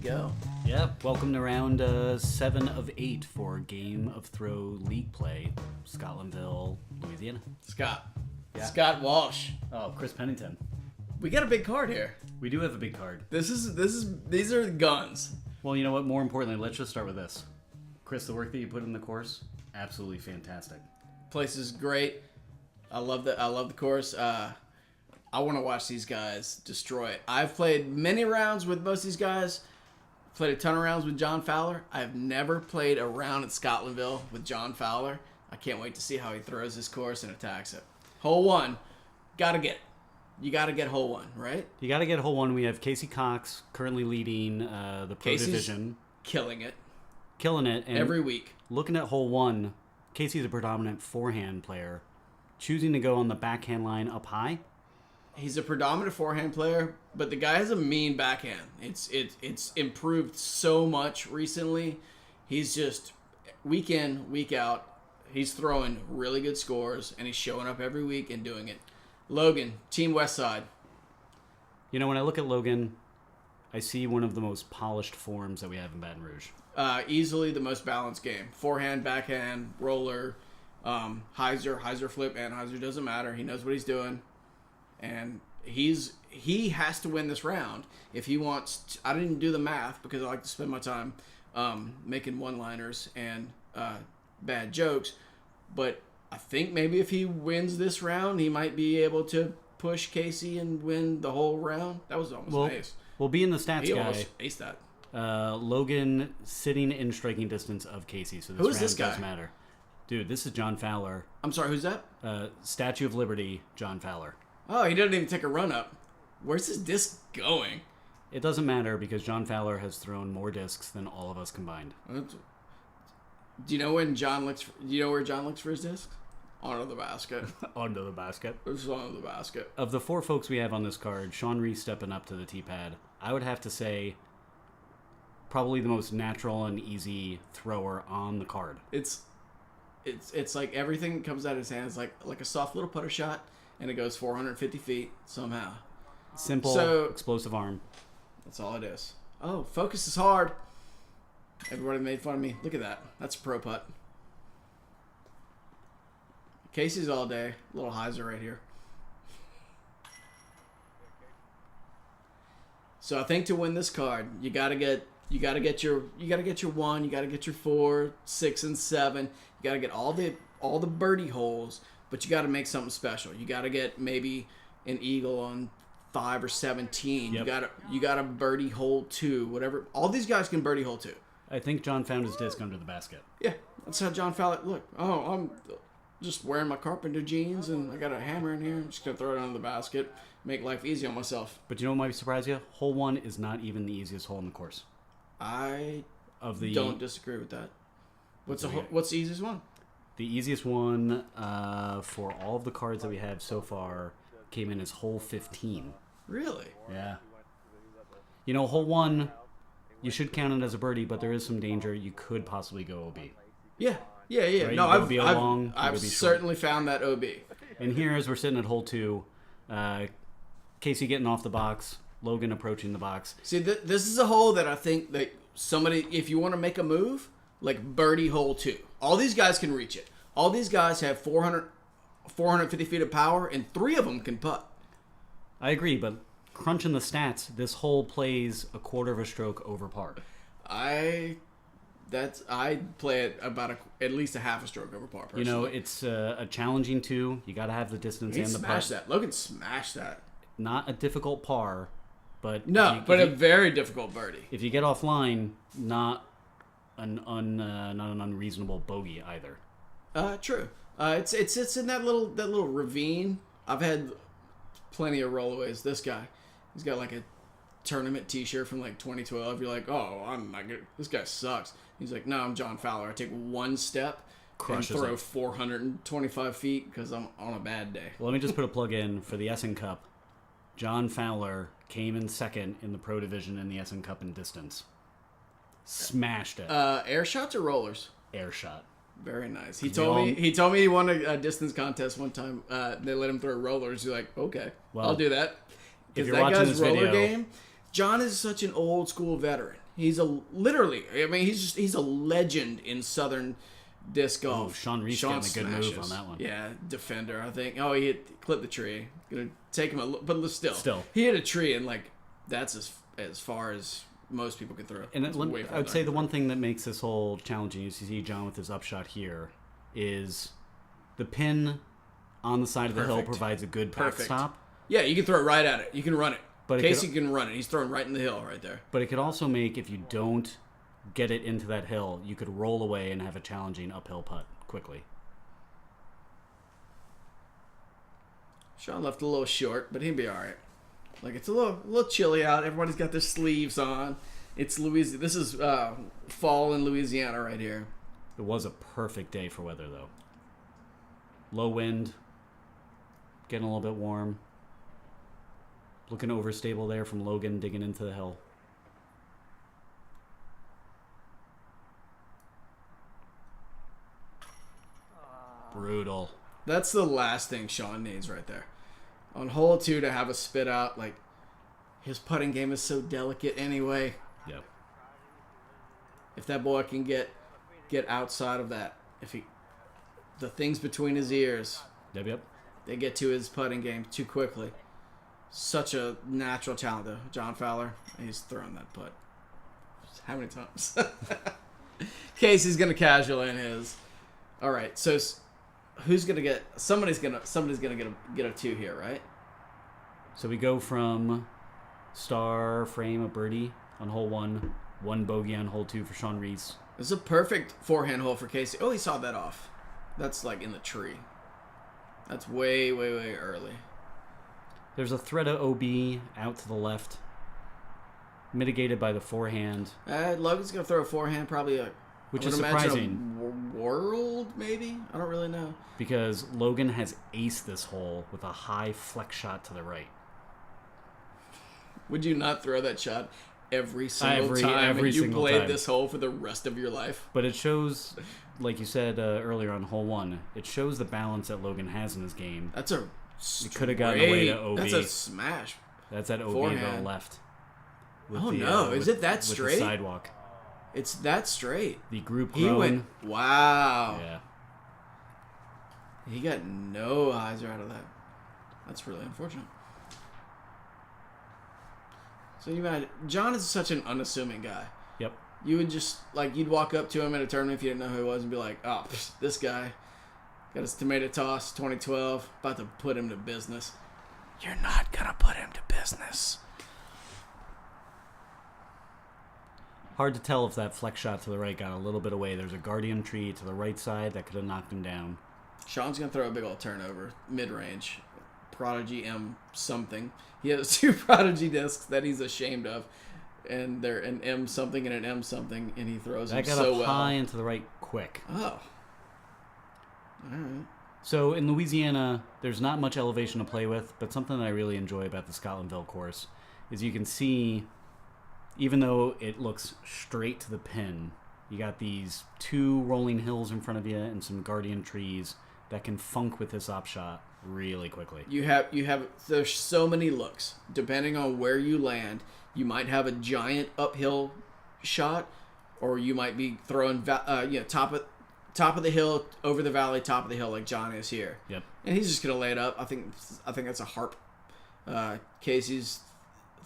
go. Yep. Welcome to round 7 of 8 for Game of Throw League Play, Scotlandville, Louisiana. Scott. Yeah. Scott Walsh. Oh, Chris Pennington. We got a big card here. We do have a big card. These are guns. Well, you know what? More importantly, let's just start with this. Chris, the work that you put in the course, absolutely fantastic. Place is great. I love the course. I want to watch these guys destroy it. I've played many rounds with most of these guys. Played a ton of rounds with John Fowler. I've never played a round at Scotlandville with John Fowler. I can't wait to see how he throws this course and attacks it. Hole 1, gotta get it. You gotta get hole 1, right? You got to get hole 1. We have Casey Cox currently leading the Pro Casey's Division. killing it Killing it. And every week. looking at hole 1, Casey's a predominant forehand player. Choosing to go on the backhand line up high. He's a predominant forehand player, but the guy has a mean backhand. It's improved so much recently. He's just week in, week out. He's throwing really good scores, and he's showing up every week and doing it. Logan, Team West Side. You know, when I look at Logan, I see one of the most polished forms that we have in Baton Rouge. Easily the most balanced game. Forehand, backhand, roller, hyzer flip, and hyzer doesn't matter. He knows what he's doing. And he has to win this round if he wants. I didn't do the math because I like to spend my time making one-liners and bad jokes. But I think maybe if he wins this round, he might be able to push Casey and win the whole round. That was almost an ace. Well, being the stats He guy, almost aced that. Logan sitting in striking distance of Casey, so this Who's round this guy? does matter. Dude, this is John Fowler. I'm sorry, who's that? Statue of Liberty, John Fowler. Oh, he didn't even take a run up. Where's his disc going? It doesn't matter because John Fowler has thrown more discs than all of us combined. Do you know when John looks? Do you know where John looks for his discs? Onto the basket. Onto the basket. It's onto the basket. Of the 4 folks we have on this card, Sean Reese stepping up to the T-pad, I would have to say probably the most natural and easy thrower on the card. It's like everything that comes out of his hands like a soft little putter shot, and it goes 450 feet somehow. Simple, explosive arm. That's all it is. Oh, focus is hard. Everybody made fun of me. Look at that. That's a pro putt. Casey's all day. Little hyzer right here. So I think to win this card, you gotta get your 1, you gotta get your 4, 6, and 7. You gotta get all the birdie holes, but you gotta make something special. You gotta get maybe an eagle on 5 or 17. Yep. You gotta birdie hole 2, whatever. All these guys can birdie hole 2. I think John found his disc under the basket. Yeah, that's how John Fowler. Look, I'm just wearing my carpenter jeans and I got a hammer in here. I'm just gonna throw it under the basket, make life easy on myself. But you know what might surprise you? Hole 1 is not even the easiest hole in the course. I don't disagree with that. What's the easiest one? The easiest one for all of the cards that we have so far came in as hole 15. Really? Yeah. You know, hole 1, you should count it as a birdie, but there is some danger. You could possibly go OB. Yeah. Right? No, I've be certainly found that OB. And here, as we're sitting at hole 2, Casey getting off the box, Logan approaching the box. See, this is a hole that I think that somebody, if you want to make a move, like birdie hole 2. All these guys can reach it. All these guys have 450 feet of power, and 3 of them can putt. I agree, but crunching the stats, this hole plays a quarter of a stroke over par. I play it about at least a half a stroke over par. Personally. You know, it's a challenging 2. You got to have the distance and the putt. Logan smashed that. Not a difficult par, but a very difficult birdie. If you get offline, not an unreasonable bogey either. True. It's in that little ravine. I've had plenty of rollaways. This guy, he's got like a tournament T-shirt from like 2012. You're like, oh, I'm not good. This guy sucks. He's like, no, I'm John Fowler. I take one step and throw 425 feet because I'm on a bad day. Well, let me just put a plug in for the Essen Cup. John Fowler came in second in the Pro Division in the Essen Cup in distance. Smashed it. Air shots or rollers? Air shot. Very nice. He told me he won a distance contest one time. They let him throw rollers. He's like, okay, well, I'll do that. If you're watching this roller video, game, John is such an old school veteran. He's literally. I mean, he's a legend in Southern disc golf. Oh, Sean Reese getting a good move on that one. Yeah, defender. I think. Oh, he clipped the tree. Gonna take him but still, he hit a tree, and like that's as far as most people can throw. And I would say the one thing that makes this whole challenging, is you see John with his upshot here, is the pin on the side of the hill provides a good backstop. Yeah, you can throw it right at it. You can run it. But Casey can run it. He's throwing right in the hill right there. But it could also make, if you don't get it into that hill, you could roll away and have a challenging uphill putt quickly. Sean left a little short, but he'd be all right. Like, it's a little chilly out. Everybody's got their sleeves on. It's Louisiana. This is fall in Louisiana right here. It was a perfect day for weather, though. Low wind, getting a little bit warm. Looking overstable there from Logan digging into the hill. Brutal. That's the last thing Sean needs right there. On hole 2 to have a spit out, like, his putting game is so delicate anyway. Yep. If that boy can get outside of that, the things between his ears, Yep. they get to his putting game too quickly. Such a natural talent, though. John Fowler, he's throwing that putt. How many times? Casey's gonna casual in his. All right, so who's gonna get? Somebody's gonna get a 2 here, right? So we go from star frame of birdie on hole 1, 1 bogey on hole 2 for Sean Reese. This is a perfect forehand hole for Casey. Oh, he saw that off. That's like in the tree. That's way early. There's a thread of OB out to the left, mitigated by the forehand. Logan's gonna throw a forehand, probably which is surprising. World, maybe? I don't really know. Because Logan has aced this hole with a high flex shot to the right. Would you not throw that shot every single time you played this hole for the rest of your life? But it shows, like you said earlier on hole 1, it shows the balance that Logan has in his game. That's a it could have gotten away to OB. That's a smash. That's at OB forehand. to the left. Is it that straight? With the sidewalk. It's that straight. The group He went, wow. Yeah. He got no hyzer out of that. That's really unfortunate. So John is such an unassuming guy. Yep. You would just, you'd walk up to him in a tournament if you didn't know who he was and be like, oh, this guy got his tomato toss 2012, about to put him to business. You're not going to put him to business. Hard to tell if that flex shot to the right got a little bit away. There's a guardian tree to the right side that could have knocked him down. Sean's going to throw a big old turnover, mid-range. Prodigy M something. He has 2 Prodigy discs that he's ashamed of. And they're an M something and an M something, and he throws them so well. That got up high and to the right quick. Oh. All right. So in Louisiana, there's not much elevation to play with, but something that I really enjoy about the Scotlandville course is you can see, even though it looks straight to the pin, you got these 2 rolling hills in front of you and some guardian trees that can funk with this upshot really quickly. There's so many looks. Depending on where you land, you might have a giant uphill shot, or you might be throwing top of the hill, over the valley, top of the hill, like John is here. Yep. And he's just gonna lay it up. I think that's a harp. Casey's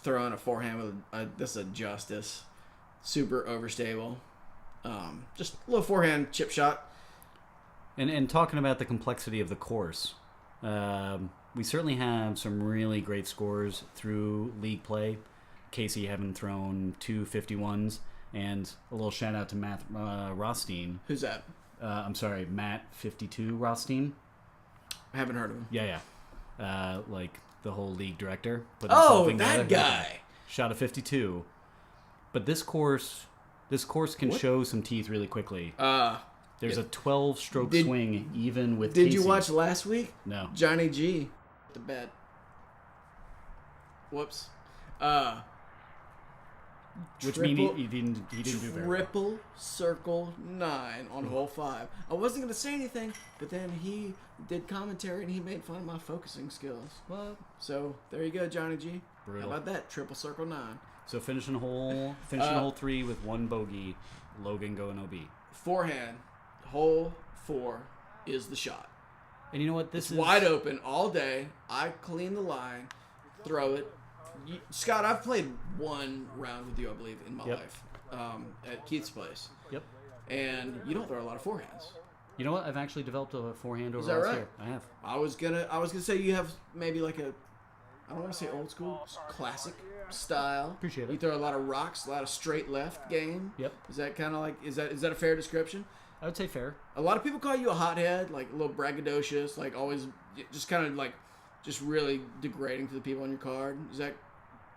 throwing a forehand with this is a Justice, super overstable. Just a little forehand chip shot. And talking about the complexity of the course, we certainly have some really great scores through league play. Casey having thrown 2 51s, and a little shout out to Matt Rothstein. Who's that? I'm sorry, Matt 52 Rothstein. I haven't heard of him. Yeah. Like the whole league director. That guy. Shot a 52. But this course can show some teeth really quickly. There's a 12-stroke swing even with Casey. Did you watch last week? No. Johnny G. The bet. Whoops. Which means he didn't do very well. Triple circle 9 on hole 5. I wasn't going to say anything, but then he did commentary and he made fun of my focusing skills. What? So there you go, Johnny G. Brutal. How about that? Triple circle 9. So finishing hole 3 with 1 bogey, Logan going OB. Forehand, hole 4 is the shot. And you know what? This is Wide open all day. I clean the line, throw it. Scott, I've played 1 round with you, I believe, in my life at Keith's place. Yep. And you don't throw a lot of forehands. You know what? I've actually developed a forehand over Is that last right? year. I have. I was gonna say you have maybe like a, I don't want to say old school, classic style. Appreciate it. You throw a lot of rocks, a lot of straight left game. Yep. Is that kind of like is that a fair description? I would say fair. A lot of people call you a hothead, like a little braggadocious, like always just kind of like just really degrading to the people on your card. Is that?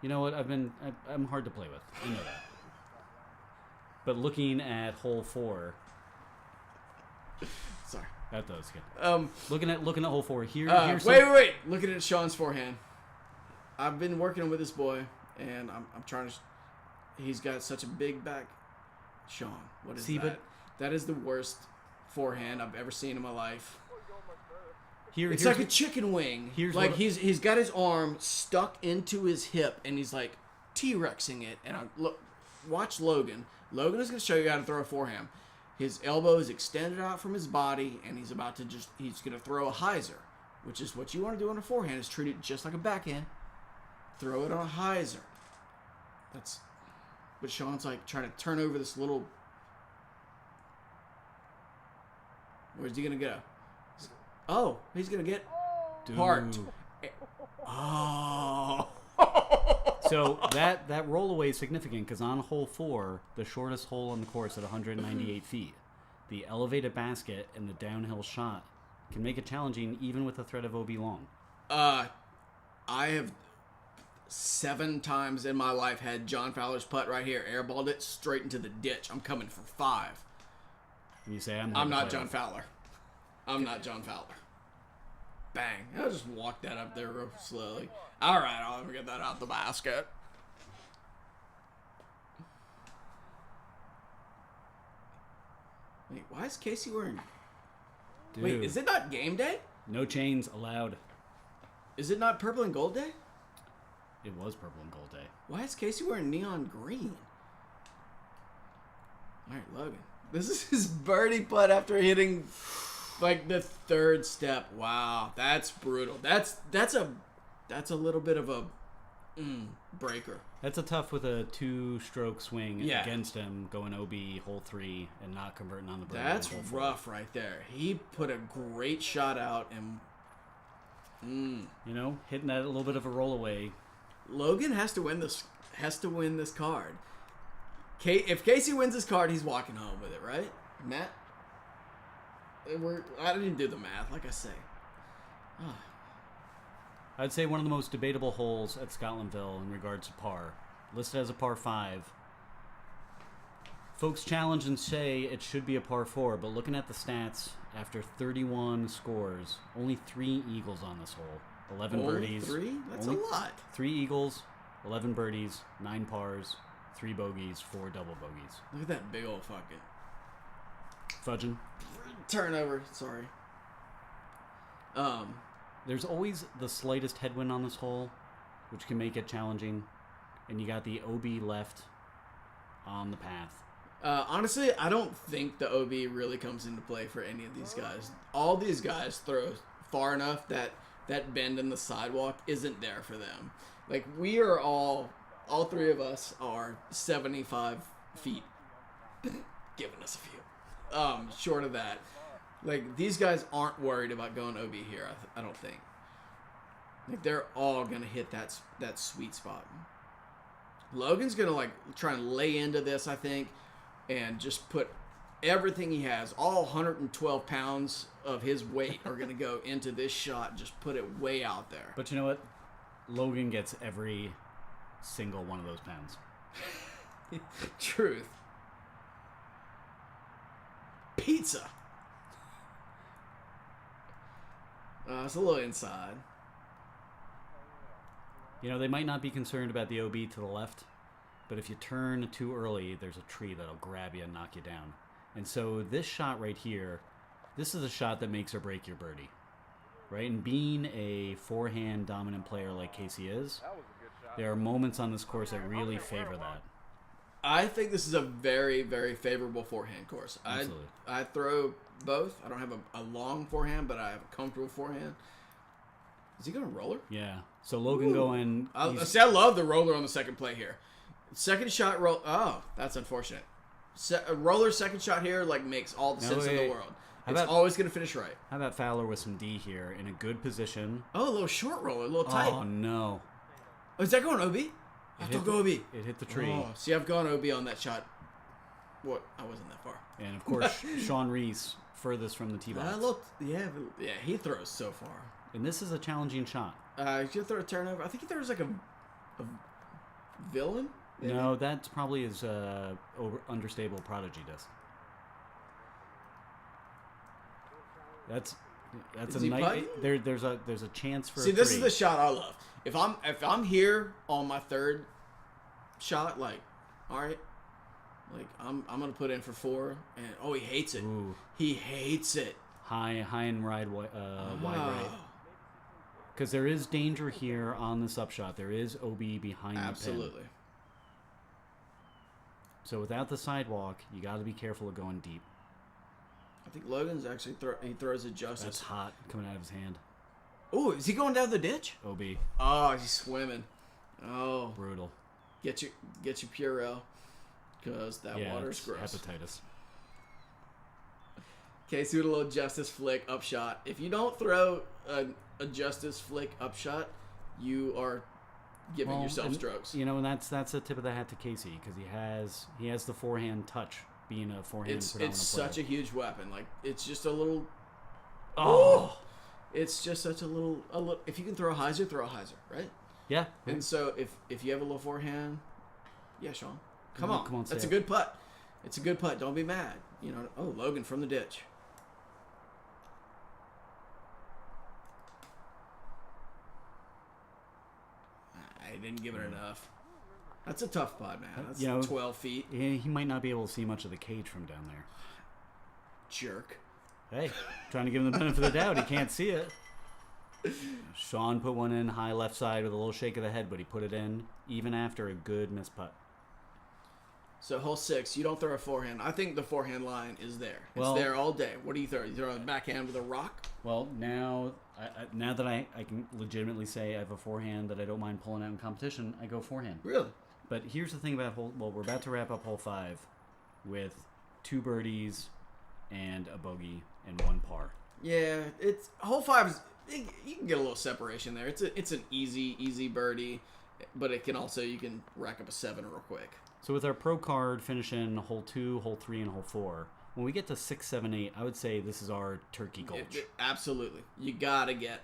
You know what? I'm hard to play with. I know that. But looking at hole 4, Sorry. that was good. Looking at hole 4 here. Here's wait. Looking at Sean's forehand. I've been working with this boy, and I'm trying to. He's got such a big back. Sean, what is that? But that is the worst forehand I've ever seen in my life. It's It's like a chicken wing. Like he's got his arm stuck into his hip, and he's like T-Rexing it. And watch Logan. Logan is going to show you how to throw a forehand. His elbow is extended out from his body, and he's going to throw a hyzer, which is what you want to do on a forehand, is treat it just like a backhand. Throw it on a hyzer. But Sean's like trying to turn over this little. Where's he going to go? Oh, he's going to get parked. Oh. So that rollaway is significant because on hole 4, the shortest hole on the course at 198 feet, the elevated basket and the downhill shot can make it challenging even with the threat of OB long. I have 7 times in my life had John Fowler's putt right here, airballed it straight into the ditch. I'm coming for 5. And you say, I'm not John Fowler. I'm not John Fowler. Bang. I'll just walk that up there real slowly. All right, I'll get that out the basket. Wait, why is Casey wearing... Dude, Wait, is it not game day? no chains allowed. Is it not purple and gold day? It was purple and gold day. Why is Casey wearing neon green? All right, Logan. This is his birdie putt after hitting... like the 3rd step. Wow, that's brutal. That's a little bit of a breaker. That's a tough with a 2-stroke swing Yeah. against him going OB hole 3 and not converting on the birdie. That's on hole 4. rough right there. He put a great shot out and You know, hitting that a little bit of a rollaway. Logan has to win this. Has to win this card. If Casey wins this card, he's walking home with it, right, Matt? I didn't do the math, like I say. Oh. I'd say one of the most debatable holes at Scotlandville in regards to par. Listed as a par 5. Folks challenge and say it should be a par 4, but looking at the stats, after 31 scores, only 3 eagles on this hole. 11 birdies. 3? That's a lot. 3 eagles, 11 birdies, 9 pars, 3 bogeys, 4 double bogeys. Look at that big old fucking Fudging. turnover. Sorry. There's always the slightest headwind on this hole, which can make it challenging. And you got the OB left on the path. Honestly, I don't think the OB really comes into play for any of these guys. All these guys throw far enough that that bend in the sidewalk isn't there for them. Like, we are all 3 of us are 75 feet. Giving us a few. Short of that. Like, these guys aren't worried about going OB here, I don't think. Like, they're all going to hit that sweet spot. Logan's going to, like, try and lay into this, I think, and just put everything he has, all 112 pounds of his weight are going to go into this shot, just put it way out there. But you know what? Logan gets every single one of those pounds. Truth. Pizza. It's a little inside. You know, they might not be concerned about the OB to the left, But if you turn too early, there's a tree that'll grab you and knock you down. And so this shot right here, this is a shot that makes or break your birdie. Right? And being a forehand dominant player like Casey is, there are moments on this course that really favor that. I think this is a very, very favorable forehand course. Absolutely. I throw both. I don't have a long forehand, but I have a comfortable forehand. Is he going to roller? Yeah. So Logan going... I love the roller on the second play here. Second shot roll... Oh, that's unfortunate. A roller second shot here makes all the sense in the world. It's always going to finish right. How about Fowler with some D here in a good position? Oh, a little short roller, a little tight. Oh, no. Oh, is that going OB? I thought go OB. It hit the tree. Oh, see, I've gone OB on that shot. What? I wasn't that far. And, of course, Sean Reese, furthest from the tee box. Yeah, he throws so far. And this is a challenging shot. He's going to throw a turnover. I think he throws a villain? Maybe? No, that's probably his understable prodigy disc. That's Is a he nice. There's a chance for. See, this is the shot I love. If I'm here on my third shot, all right, I'm gonna put in for 4, and he hates it. Ooh. He hates it. High and wide right. Because there is danger here on this upshot. There is OB behind the pin. Absolutely. So without the sidewalk, you got to be careful of going deep. I think Logan's actually he throws it justice. That's hot coming out of his hand. Oh, is he going down the ditch? OB. Oh, he's swimming. Oh, Brutal. Get your Purell, because that water's gross. Hepatitis. Casey with a little justice flick upshot. If you don't throw a justice flick upshot, you are giving yourself strokes. And that's a tip of the hat to Casey, because he has the forehand touch, being a forehand. It's such a huge weapon. It's just a little. Oh. It's just such a little. If you can throw a hyzer, right? Yeah. And so if you have a little forehand, yeah, Sean, come on, that's a it. good putt. It's a good putt. Don't be mad. Logan from the ditch. I didn't give it enough. That's a tough putt, man. That's 12 feet. He might not be able to see much of the cage from down there. Jerk. Hey, trying to give him the benefit of the doubt. He can't see it. Sean put one in high left side with a little shake of the head, but he put it in even after a good missed putt. So hole 6, you don't throw a forehand. I think the forehand line is there. It's there all day. What do you throw? You throw a backhand with a rock? Well, now that I can legitimately say I have a forehand that I don't mind pulling out in competition, I go forehand. Really? But here's the thing about we're about to wrap up hole 5 with 2 birdies and a bogey and 1 par. Yeah, it's hole 5 is you can get a little separation there. It's an easy birdie, but it can also you can rack up a 7 real quick. So with our pro card finishing hole 2, hole 3, and hole 4, when we get to 6, 7, 8, I would say this is our turkey gulch. Absolutely, you gotta get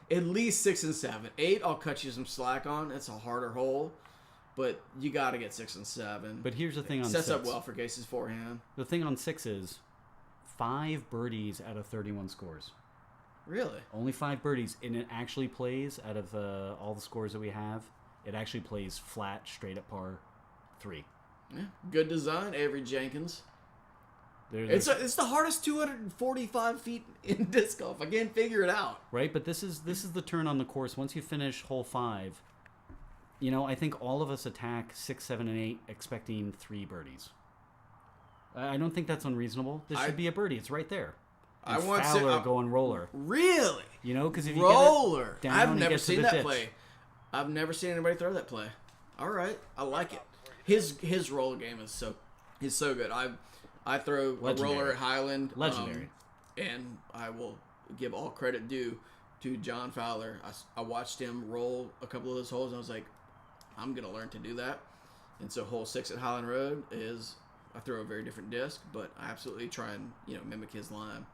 at least 6 and 7. 8, I'll cut you some slack on. It's a harder hole. But you got to get 6 and 7. But here's the thing on 6. Sets 6. up well for Casey's forehand. The thing on 6 is 5 birdies out of 31 scores. Really? Only 5 birdies. And it actually plays, out of all the scores that we have, it actually plays flat, straight up par 3. Yeah. Good design, Avery Jenkins. It's the hardest 245 feet in disc golf. I can't figure it out. Right, but this is the turn on the course. Once you finish hole 5... I think all of us attack 6, 7, and 8 expecting 3 birdies. I don't think that's unreasonable. This should be a birdie. It's right there. And I want Fowler going roller. Really? Because if you roller. get it down, I've never seen that ditch. play. I've never seen anybody throw that play. All right, I like it. His roller game is so good. I throw Legendary. a roller at Highland. Legendary. And I will give all credit due to John Fowler. I watched him roll a couple of those holes, and I was like, I'm going to learn to do that. And so hole 6 at Highland Road is, I throw a very different disc, but I absolutely try and, mimic his line.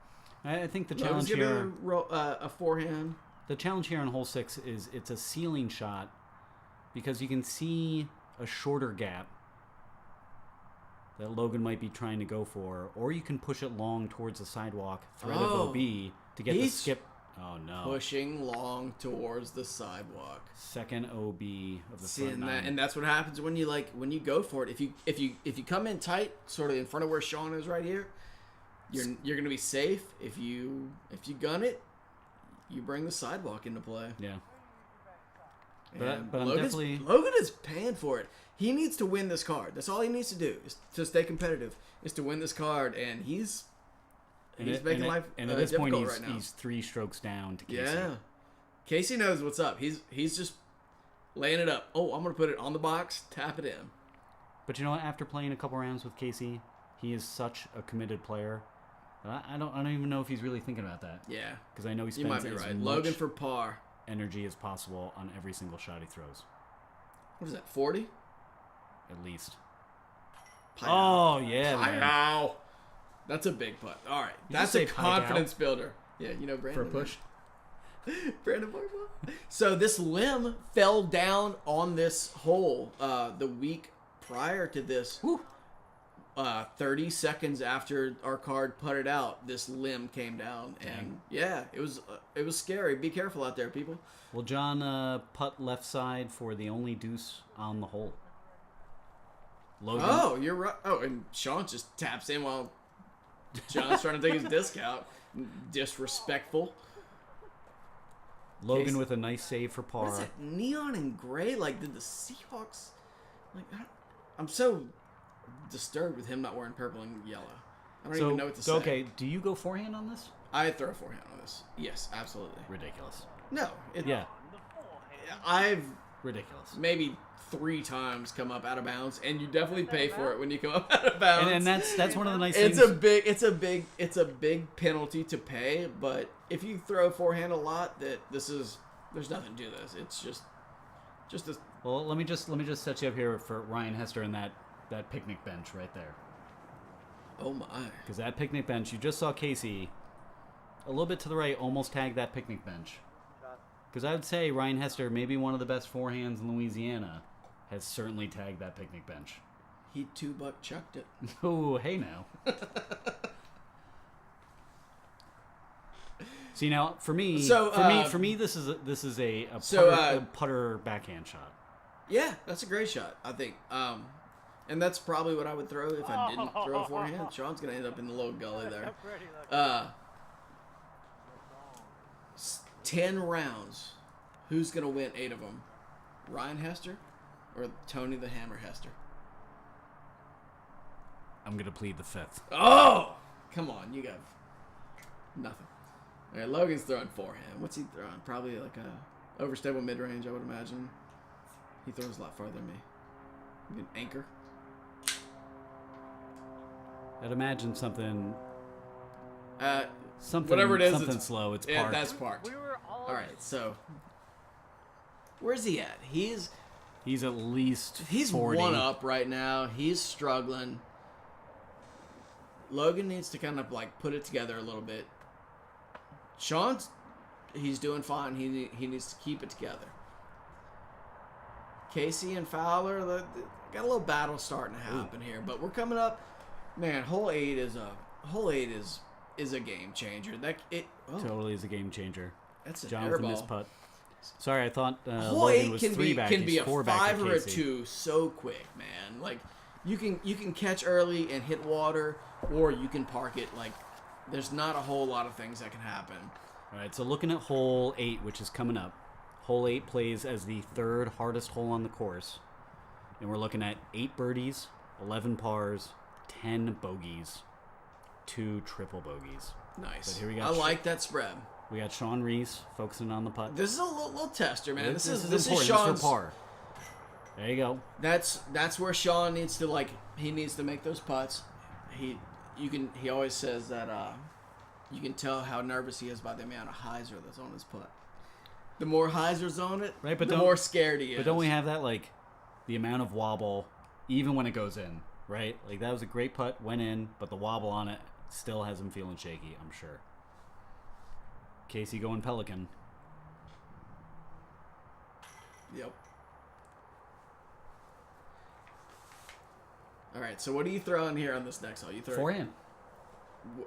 I think the challenge here... a forehand. The challenge here on hole 6 is it's a ceiling shot because you can see a shorter gap that Logan might be trying to go for, or you can push it long towards the sidewalk, thread of OB to get the skip Oh no! Pushing long towards the sidewalk. Second OB of the See, front nine. and that's what happens when you go for it. If you come in tight, sort of in front of where Sean is right here, you're gonna be safe. If you gun it, you bring the sidewalk into play. Yeah. And But I'm definitely... Logan is paying for it. He needs to win this card. That's all he needs to do is to stay competitive. Is to win this card, and he's making life and at this point right now. he's 3 strokes down to Casey. Yeah, Casey knows what's up. He's just laying it up. Oh, I'm gonna put it on the box, tap it in. But you know what? After playing a couple rounds with Casey, he is such a committed player. I don't even know if he's really thinking about that. Yeah, because I know he you might spends be as right. much Logan for par. energy as possible on every single shot he throws. What is that? 40? At least. Pie-ow. Oh yeah, man. Pie-ow. That's a big putt. All right, that's a confidence builder. Yeah, you know Brandon. For a push. Brandon Barba. So this limb fell down on this hole the week prior to this. Whew. 30 seconds after our card putted out, this limb came down, and yeah, it was scary. Be careful out there, people. Well, John putt left side for the only deuce on the hole. Logan. Oh, you're right. Oh, and Sean just taps in while John's trying to take his disc out. Disrespectful. Logan with a nice save for par. What is that? Neon and gray? Like, did the Seahawks... Like, I'm so disturbed with him not wearing purple and yellow. I don't even know what to say. Okay, do you go forehand on this? I throw a forehand on this. Yes, absolutely. Ridiculous. No. Yeah. I've Ridiculous. maybe 3 times come up out of bounds, and you definitely pay for it when you come up out of bounds. And that's one of the nice it's things. It's a big penalty to pay, but if you throw forehand a lot, there's nothing to this. It's just a... Well, let me just set you up here for Ryan Hester and that picnic bench right there. Oh my. Because that picnic bench, you just saw Casey a little bit to the right almost tag that picnic bench. Because I would say Ryan Hester, maybe one of the best forehands in Louisiana, has certainly tagged that picnic bench. He 2-buck chucked it. Oh, hey now. See now, for me, this is a putter backhand shot. Yeah, that's a great shot, I think. And that's probably what I would throw if I didn't throw a forehand. Sean's gonna end up in the little gully there. 10 rounds. Who's gonna win 8 of them? Ryan Hester or Tony the Hammer Hester? I'm gonna plead the 5th. Oh, come on, you got nothing. All right, Logan's throwing forehand. What's he throwing? Probably like a overstable mid range, I would imagine. He throws a lot farther than me. Maybe an anchor. I'd imagine something. Something. Whatever it is, something slow. It's parked. Yeah, that's parked. All right, so where's he at? He's at least 40. 1 up right now. He's struggling. Logan needs to kind of like put it together a little bit. He's doing fine. He needs to keep it together. Casey and Fowler, got a little battle starting to happen here, but we're coming up. Man, hole 8 is a game changer. Totally is a game changer. That's an Jonathan airball. missed putt. Sorry, I thought hole Logan 8 was can 3 back. Can be He's a 4 back 5 to or a Casey. 2 so quick, man. Like you can catch early and hit water, or you can park it. Like there's not a whole lot of things that can happen. All right, so looking at hole 8, which is coming up. Hole 8 plays as the 3rd hardest hole on the course. And we're looking at 8 birdies, 11 pars, 10 bogeys, 2 triple bogeys. Nice. But here we go. I like that spread. We got Sean Reese focusing on the putt. This is a little tester, man. This is important. Sean's. This is for par. There you go. That's where Sean needs to he needs to make those putts. He always says that you can tell how nervous he is by the amount of hyzer that's on his putt. The more hyzer's on it, right, but the more scared he is. But don't we have that, like, the amount of wobble, even when it goes in, right? Like, that was a great putt, went in, but the wobble on it still has him feeling shaky, I'm sure. Casey going Pelican. Yep. All right, so what are you throwing here on this next hole? You throw Forehand.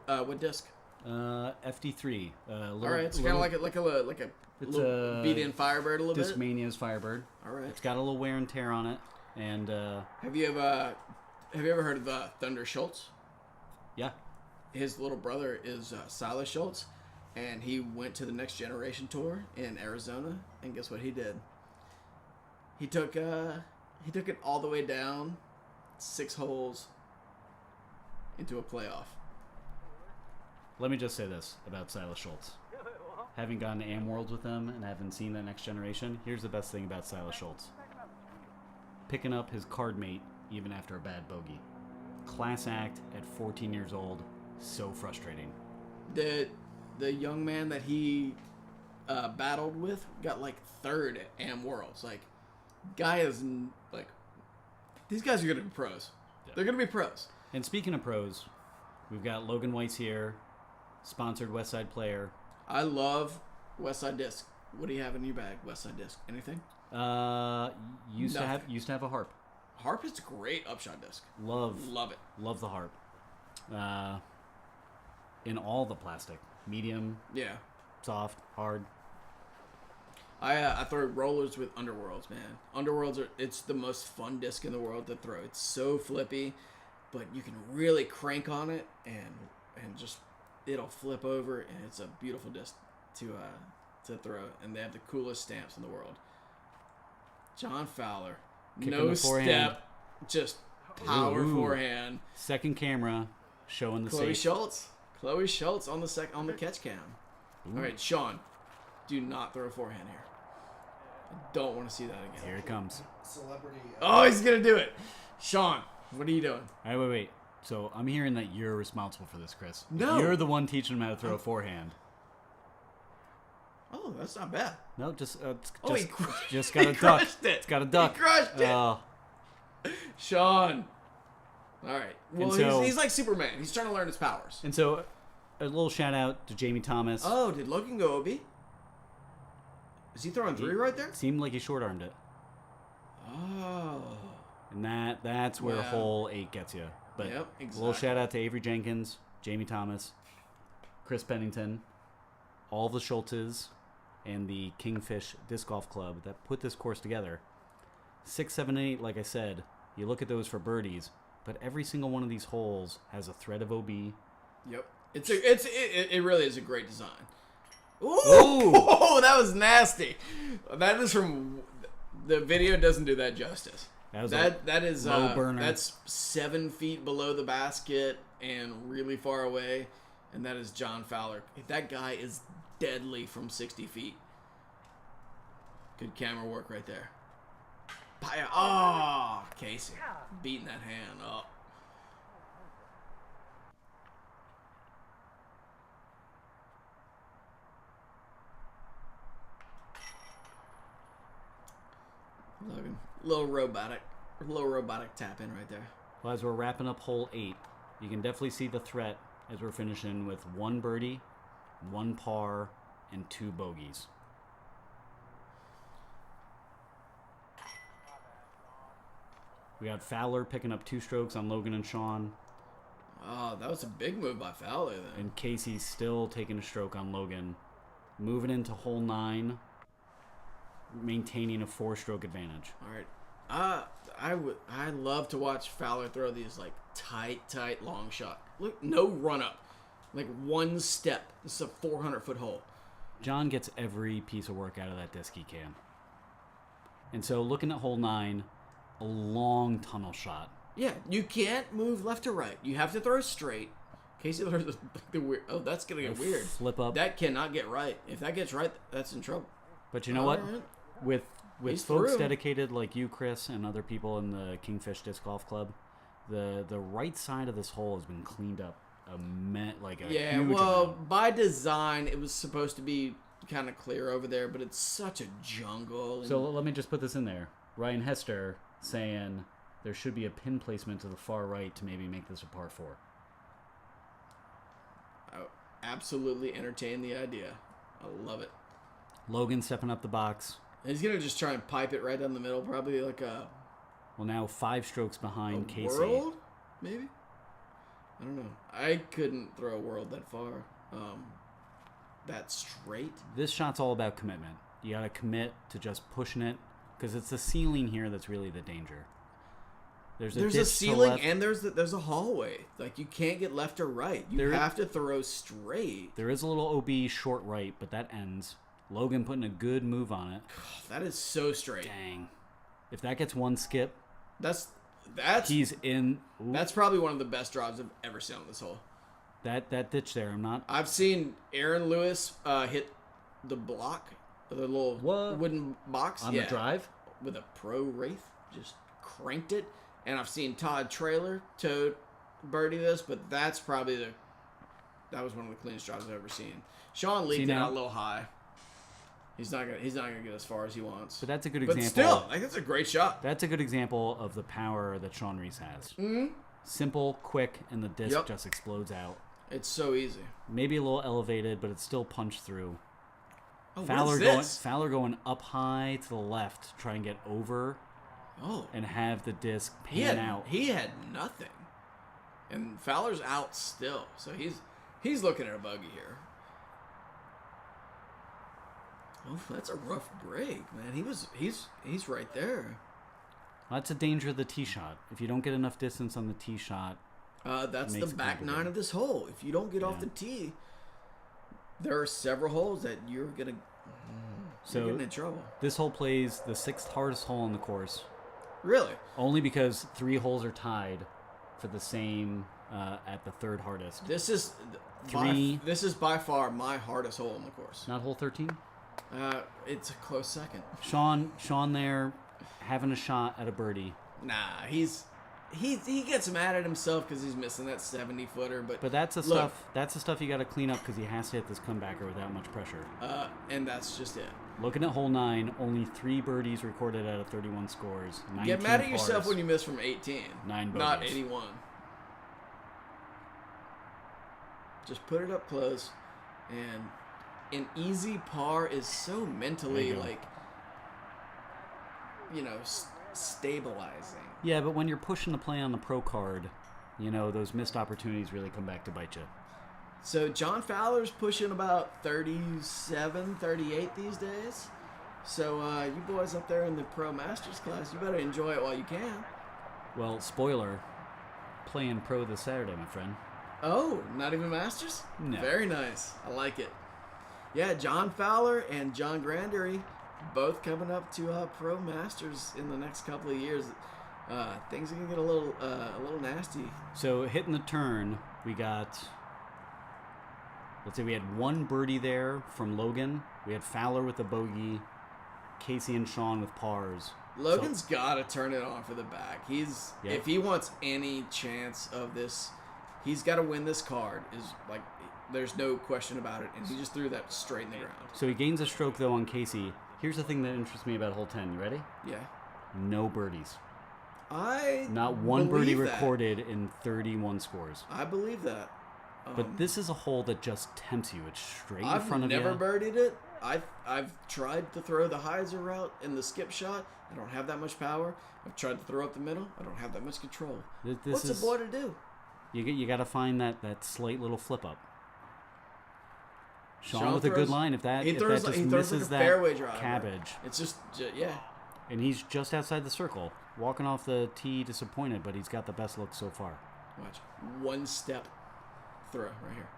What disc? FD3. All right, it's kind of like a It's little a beat-in Firebird a little bit. Discmania's Firebird. All right. It's got a little wear and tear on it, and Have you ever heard of Thunder Schultz? yeah, His little brother is Silas Schultz, and he went to the Next Generation tour in Arizona, and guess what he did? He took it all the way down 6 holes into a playoff. let me just say this about Silas Schultz. Having gone to Am Worlds with him and having seen the Next Generation, here's the best thing about Silas Schultz. Picking up his card mate even after a bad bogey. Class act at 14 years old. So frustrating. The young man that he battled with got like 3rd at Am Worlds. Like, guy is like, these guys are gonna be pros. Yeah. They're gonna be pros. And speaking of pros, we've got Logan Weiss here, sponsored Westside Player. I love Westside Disc. What do you have in your bag, Westside Disc? Anything? Used to have a harp. Harp is a great upshot disc. Love it. Love the harp. In all the plastic, medium, Yeah. soft, hard. I throw rollers with Underworlds, man. Underworlds it's the most fun disc in the world to throw. It's so flippy, but you can really crank on it and just it'll flip over, and it's a beautiful disc to throw. And they have the coolest stamps in the world. John Fowler, Kicking no the forehand. step, just power Ooh. forehand. Second camera showing the Chloe safe. Schultz on the catch cam. Ooh. All right, Sean, do not throw a forehand here. I don't want to see that again. Here it comes. Celebrity. Oh, he's gonna do it. Sean, what are you doing? All right, wait. So I'm hearing that you're responsible for this, Chris. No. You're the one teaching him how to throw a forehand. Oh, that's not bad. No, just He crushed, just got a he duck. crushed it. It's got a duck. He crushed it. Sean. All right. Well, And so- he's like Superman. He's trying to learn his powers. And so, a little shout out to Jamie Thomas. Oh, did Logan go OB? Is he throwing 3 right there? Seemed like he short armed it, Oh. and that's where Wow. hole 8 gets you. But Yep, a little exactly. shout out to Avery Jenkins, Jamie Thomas, Chris Pennington, all the Schultzes, and the Kingfish Disc Golf Club that put this course together. 6, 7, 8, like I said, you look at those for birdies, but every single one of these holes has a thread of OB. Yep. It really is a great design. Ooh, that was nasty. That is from the video doesn't do that justice. That is low burner. That's 7 feet below the basket and really far away, and that is John Fowler. That guy is deadly from 60 feet. Good camera work right there. Oh, Casey beating that hand up. Logan, little robotic tap in right there. Well, as we're wrapping up hole 8, you can definitely see the threat as we're finishing with 1 birdie, 1 par, and 2 bogeys. We got Fowler picking up 2 strokes on Logan and Sean, Oh, that was a big move by Fowler then. and Casey still taking a stroke on Logan. Moving into hole 9, maintaining a 4-stroke advantage. All right. I love to watch Fowler throw these like tight long shot. Look, no run up. Like 1 step. This is a 400-foot hole. John gets every piece of work out of that disc he can. And so looking at hole 9, a long tunnel shot. Yeah, you can't move left to right. You have to throw straight. Casey throws the weird. Oh, that's gonna get weird. Flip up. That cannot get right. If that gets right, that's in trouble. But you know what? Alright. With He's folks through. dedicated like you, Chris, and other people in the Kingfish Disc Golf Club, the right side of this hole has been cleaned up Yeah, huge well, amount. by design, it was supposed to be kind of clear over there, but it's such a jungle. And So let me just put this in there. Ryan Hester saying there should be a pin placement to the far right to maybe make this a par 4. I absolutely entertain the idea. I love it. Logan stepping up the box. He's gonna just try and pipe it right down the middle, probably like a Well, now 5 strokes behind Casey. world, maybe. I don't know. I couldn't throw a world that far. that straight. This shot's all about commitment. You got to commit to just pushing it because it's the ceiling here that's really the danger. There's a ceiling and there's a hallway. Like, you can't get left or right. You have to throw straight. There is a little OB short right, but that ends. Logan putting a good move on it. That is so straight. Dang. If that gets one skip, that's he's in. Ooh. That's probably one of the best drives I've ever seen on this hole. That ditch there, I've seen Aaron Lewis hit the block, the little wooden box on the drive with a pro Wraith, just cranked it. And I've seen Todd Traylor birdie this, but that's probably that was one of the cleanest drives I've ever seen. Sean leaked it out a little high. He's not gonna get as far as he wants. But that's a good example. But still, I think that's a great shot. That's a good example of the power that Sean Reese has. Mm-hmm. Simple, quick, and the disc just explodes out. It's so easy. Maybe a little elevated, but it's still punched through. Oh, Fowler going up high to the left to try and get over. Oh. And have the disc pan out. He had nothing. And Fowler's out still. So he's looking at a bogey here. Oh, that's a rough break, man. He's right there. That's a danger of the tee shot. If you don't get enough distance on the tee shot, that's the back nine of this hole. If you don't get off the tee, there are several holes that you're getting in trouble. This hole plays the 6th hardest hole on the course. Really? Only because 3 holes are tied for the same at the 3rd hardest. This is by far my hardest hole on the course. Not hole 13? It's a close second. Sean there having a shot at a birdie. Nah, he gets mad at himself because he's missing that 70-footer. But that's the stuff you got to clean up because he has to hit this comebacker without much pressure. And that's just it. Looking at hole 9, only 3 birdies recorded out of 31 scores. Get mad at yourself when you miss from 18. 9 birdies. Not 81. Just put it up close. And an easy par is so mentally, stabilizing. Yeah, but when you're pushing the play on the pro card, those missed opportunities really come back to bite you. So John Fowler's pushing about 37, 38 these days. So you boys up there in the Pro Masters class, you better enjoy it while you can. Well, spoiler, playing pro this Saturday, my friend. Oh, not even Masters? No. Very nice. I like it. Yeah, John Fowler and John Grandery both coming up to Pro Masters in the next couple of years. Things are going to get a little nasty. So hitting the turn, we got... Let's say we had 1 birdie there from Logan. We had Fowler with a bogey, Casey and Sean with pars. Logan's got to turn it on for the back. If he wants any chance of this, he's got to win this card. There's no question about it. And he just threw that straight in the ground. So he gains a stroke though on Casey. Here's the thing that interests me about hole 10. You ready? Yeah. No birdies. Not one birdie recorded in 31 scores. I believe that. But this is a hole that just tempts you. It's straight in front of you. I've never birdied it. I've tried to throw the hyzer route and the skip shot. I don't have that much power. I've tried to throw up the middle. I don't have that much control. What's a boy to do? You got to find that slight little flip up. Sean with a good line. If that just misses that fairway drive, cabbage. Right? It's just yeah. And he's just outside the circle, walking off the tee disappointed, but he's got the best look so far. Watch. 1 step throw right here.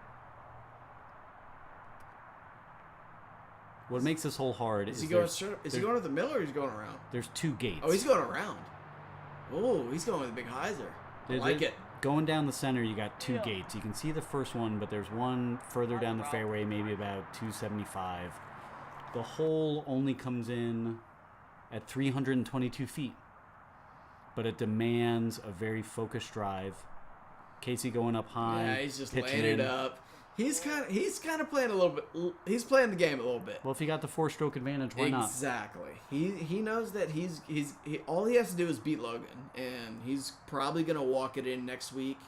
What makes this hole hard is he going to the middle or is he going around? There's 2 gates. Oh, he's going around. Oh, he's going with a big hyzer. I like it. Going down the center, you got 2 gates. You can see the first one, but there's one further down the fairway, maybe about 275. The hole only comes in at 322 feet, but it demands a very focused drive. Casey going up high. Yeah, he's just laying it up. He's kind of playing a little bit. He's playing the game a little bit. Well, if he got the 4-stroke advantage, why not? Exactly. He knows that all he has to do is beat Logan, and he's probably gonna walk it in next week.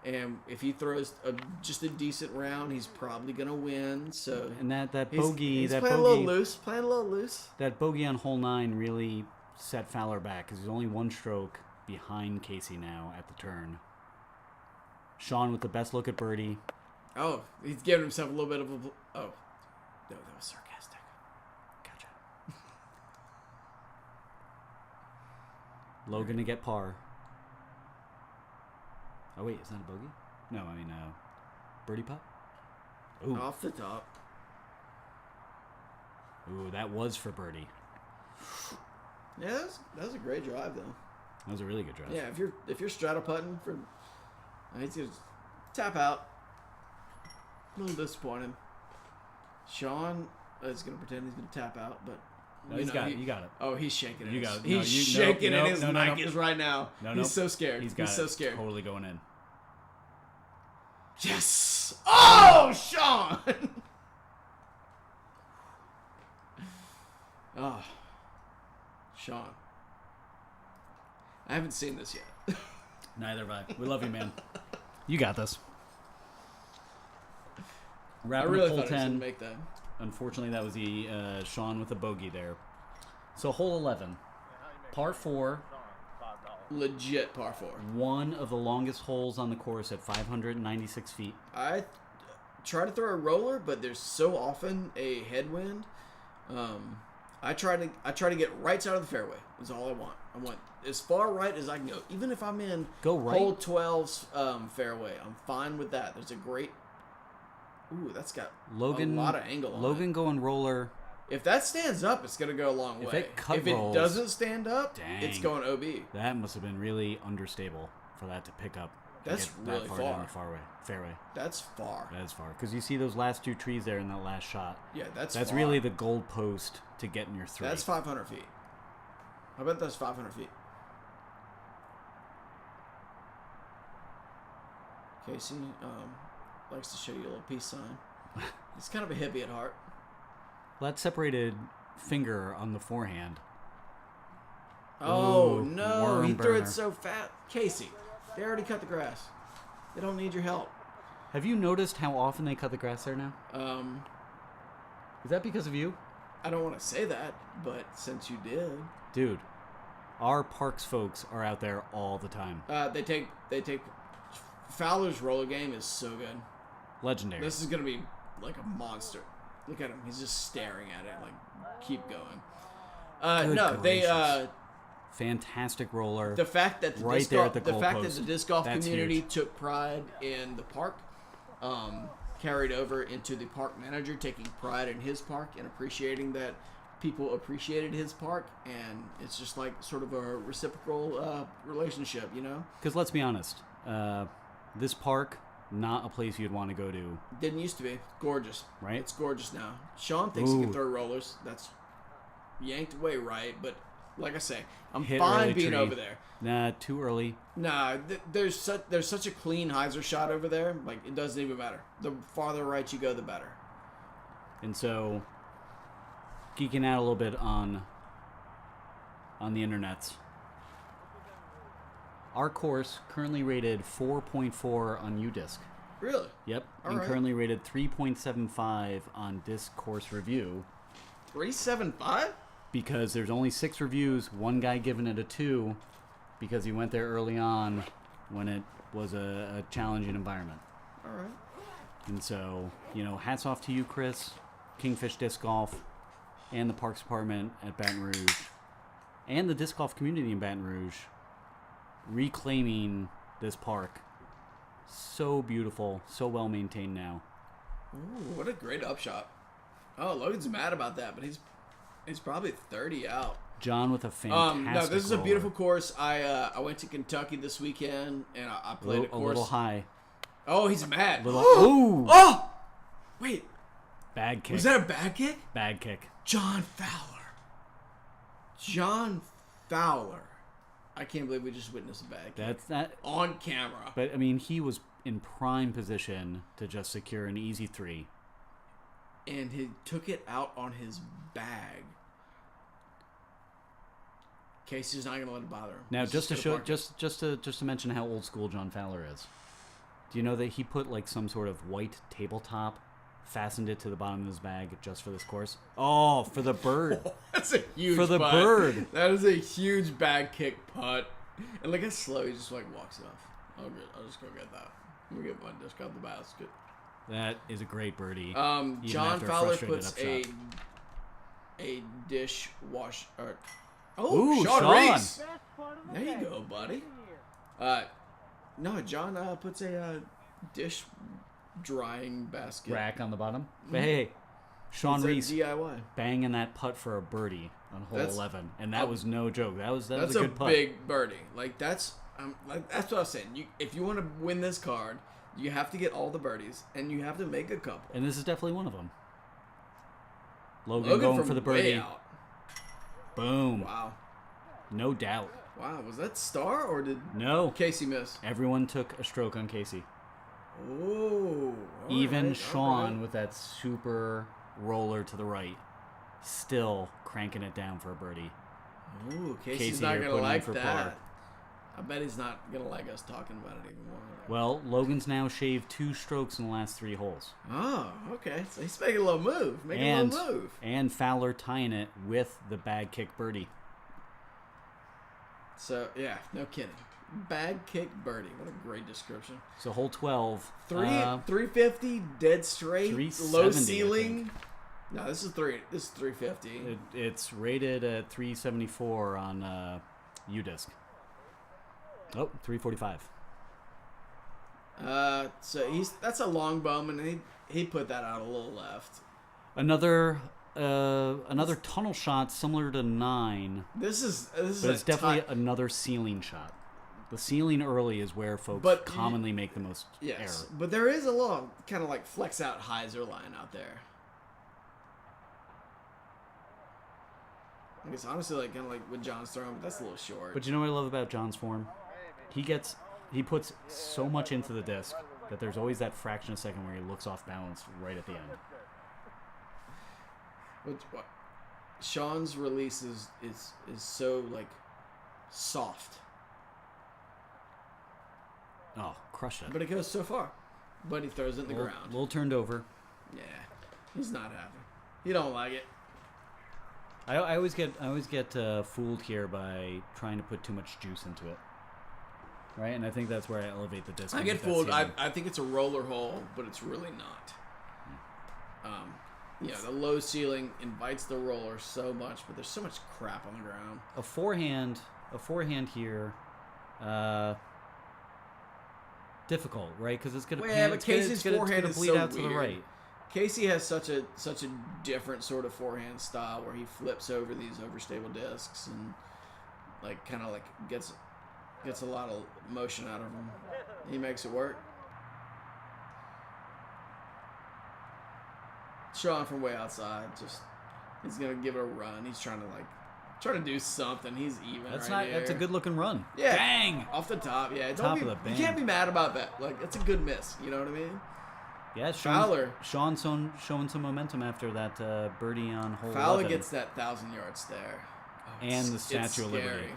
And if he throws just a decent round, he's probably gonna win. So and that bogey, he's playing a little loose. That bogey on hole 9 really set Fowler back because he's only 1 stroke behind Casey now at the turn. Sean with the best look at birdie. Oh, he's giving himself a little bit of a... Oh. No, that was sarcastic. Gotcha. Logan to get par. Oh, wait. Is that a bogey? No, I mean, birdie putt? Ooh. Off the top. Ooh, that was for birdie. Yeah, that was a great drive, though. That was a really good drive. Yeah, if you're straddle putting for... He's going to tap out. A little disappointed. Sean is going to pretend he's going to tap out, but... No, you got it. Oh, he's shaking it. You got it. He's shaking in his Nikes right now. No, he's so scared. He's so scared. Totally going in. Yes! Oh, Sean! Oh, Sean. I haven't seen this yet. Neither have I. We love you, man. You got this. Wrapping I really hole thought 10. he was going to make that. Unfortunately, that was the Sean with the bogey there. So hole 11, par 4. Legit par 4. One of the longest holes on the course at 596 feet. I try to throw a roller, but there's so often a headwind. I try to get right side of the fairway. Is all I want. I want as far right as I can go. Even if I'm in go right. hole 12's fairway, I'm fine with that. There's a great... Ooh, that's got Logan, a lot of angle on Logan it. Going roller. If that stands up, it's going to go a long way. If it doesn't stand up, it's going OB. That must have been really understable for that to pick up. That's really far. Down the fairway. That's far. That is far. Because you see those last 2 trees there in that last shot. Yeah, that's far. Really the goal post to get in your 3. That's 500 feet. I bet that's 500 feet. Casey likes to show you a little peace sign. He's kind of a hippie at heart. Well, that separated finger on the forehand. Oh, ooh, no. He threw it so fast. Casey, they already cut the grass. They don't need your help. Have you noticed how often they cut the grass there now? Is that because of you? I don't want to say that, but since you did. Dude, our parks folks are out there all the time. They take Fowler's roller game is so good. Legendary. This is going to be like a monster. Look at him. He's just staring at it. Like, keep going. No, they... fantastic roller. The fact that the disc golf community took pride in the park, carried over into the park manager taking pride in his park and appreciating that people appreciated his park, and it's just like sort of a reciprocal relationship, you know? Because let's be honest, this park, not a place you'd want to go to. Didn't used to be. Gorgeous. Right? It's gorgeous now. Sean thinks he can throw rollers. That's yanked away right, but like I say, I'm fine being over there. Nah, too early. Nah, there's such a clean hyzer shot over there. Like, it doesn't even matter. The farther right you go, the better. And so, geeking out a little bit on the internets. Our course currently rated 4.4 on UDisc. Really? Yep. All and right. currently rated 3.75 on Disc Course Review. 3.75? Because there's only 6 reviews. One guy giving it a 2 because he went there early on when it was a challenging environment. All right. And so, hats off to you, Chris, Kingfish Disc Golf, and the Parks Department at Baton Rouge, and the disc golf community in Baton Rouge, reclaiming this park. So beautiful, so well maintained now. Ooh, what a great upshot. Oh, Logan's mad about that, but he's probably 30 out. John with a fantastic no, this is a roller. beautiful course. I went to Kentucky this weekend, and I played a course. A little high. Oh, he's mad. Ooh! Oh! Wait. Bag kick. Was that a bag kick? Bag kick. John Fowler. John Fowler. I can't believe we just witnessed a bag kick. That's on camera. But, I mean, he was in prime position to just secure an easy 3. And he took it out on his bag. Casey's not going to let it bother him. Now, He's just to show, gonna park it. just to mention how old school John Fowler is. Do you know that he put like some sort of white tabletop, fastened it to the bottom of his bag just for this course? Oh, for the bird. That's a huge for the putt. bird. That is a huge bag kick putt. And look how slow he just like walks it off. Oh, good. I'll just go get that. Let me get my disc out the basket. That is a great birdie. John after a Fowler frustrated puts upshot. a dish wash. Ooh, Sean Sean. Reese. There you go, buddy. No, John puts a dish drying basket. Rack on the bottom. But hey, Sean It's a Reese DIY. banging that putt for a birdie on hole 11, and that was no joke. That was a That's good putt. big birdie. That's what I was saying. If you want to win this card, you have to get all the birdies, and you have to make a couple. And this is definitely one of them. Logan going from for the way birdie. out. Boom. Wow. No doubt. Wow, was that Star or did No. Casey miss? Everyone took a stroke on Casey. Oh. Even Sean with that super roller to the right, still cranking it down for a birdie. Ooh, Casey's Casey not here gonna putting in like for that. par. I bet he's not gonna like us talking about it anymore. Well, Logan's now shaved 2 strokes in the last 3 holes. Oh, okay. So he's making a little move. And Fowler tying it with the bag kick birdie. So yeah, no kidding. Bag kick birdie. What a great description. So hole 12. 350 dead straight, 370, low ceiling. No, this is 350. It's rated at 374 on UDisc. Oh, 345. So that's a long bum, and he put that out a little left. Another tunnel shot similar to 9. This is But it's definitely another ceiling shot. The ceiling early is where folks commonly make the most error. But there is a little kind of like flex out hyzer line out there. I guess honestly, like kind of like with John's throwing, but that's a little short. But you know what I love about John's form? He puts so much into the disc that there's always that fraction of a second where he looks off balance right at the end. What? Sean's release is so like soft. Oh, crushed it. But it goes so far. But he throws it in the ground. A little turned over. Yeah. He's not happy. He don't like it. I always get fooled here by trying to put too much juice into it. Right? And I think that's where I elevate the disc. I get fooled. I think it's a roller hole, but it's really not. The low ceiling invites the roller so much, but there's so much crap on the ground. A forehand here, difficult, right? Because it's gonna Casey's forehand is bleed so out to weird. the right. Casey has such a different sort of forehand style where he flips over these overstable discs and like kind of like gets a lot of motion out of them. He makes it work. Sean from way outside, he's gonna give it a run. He's trying to do something. He's even. That's That's a good looking run. Yeah, bang off the top. Yeah, top of the band. You can't be mad about that. Like it's a good miss. You know what I mean? Yeah, Fowler. Sean's showing some momentum after that birdie on hole 11. Fowler gets that 1,000-yard stare. And the Statue of Liberty.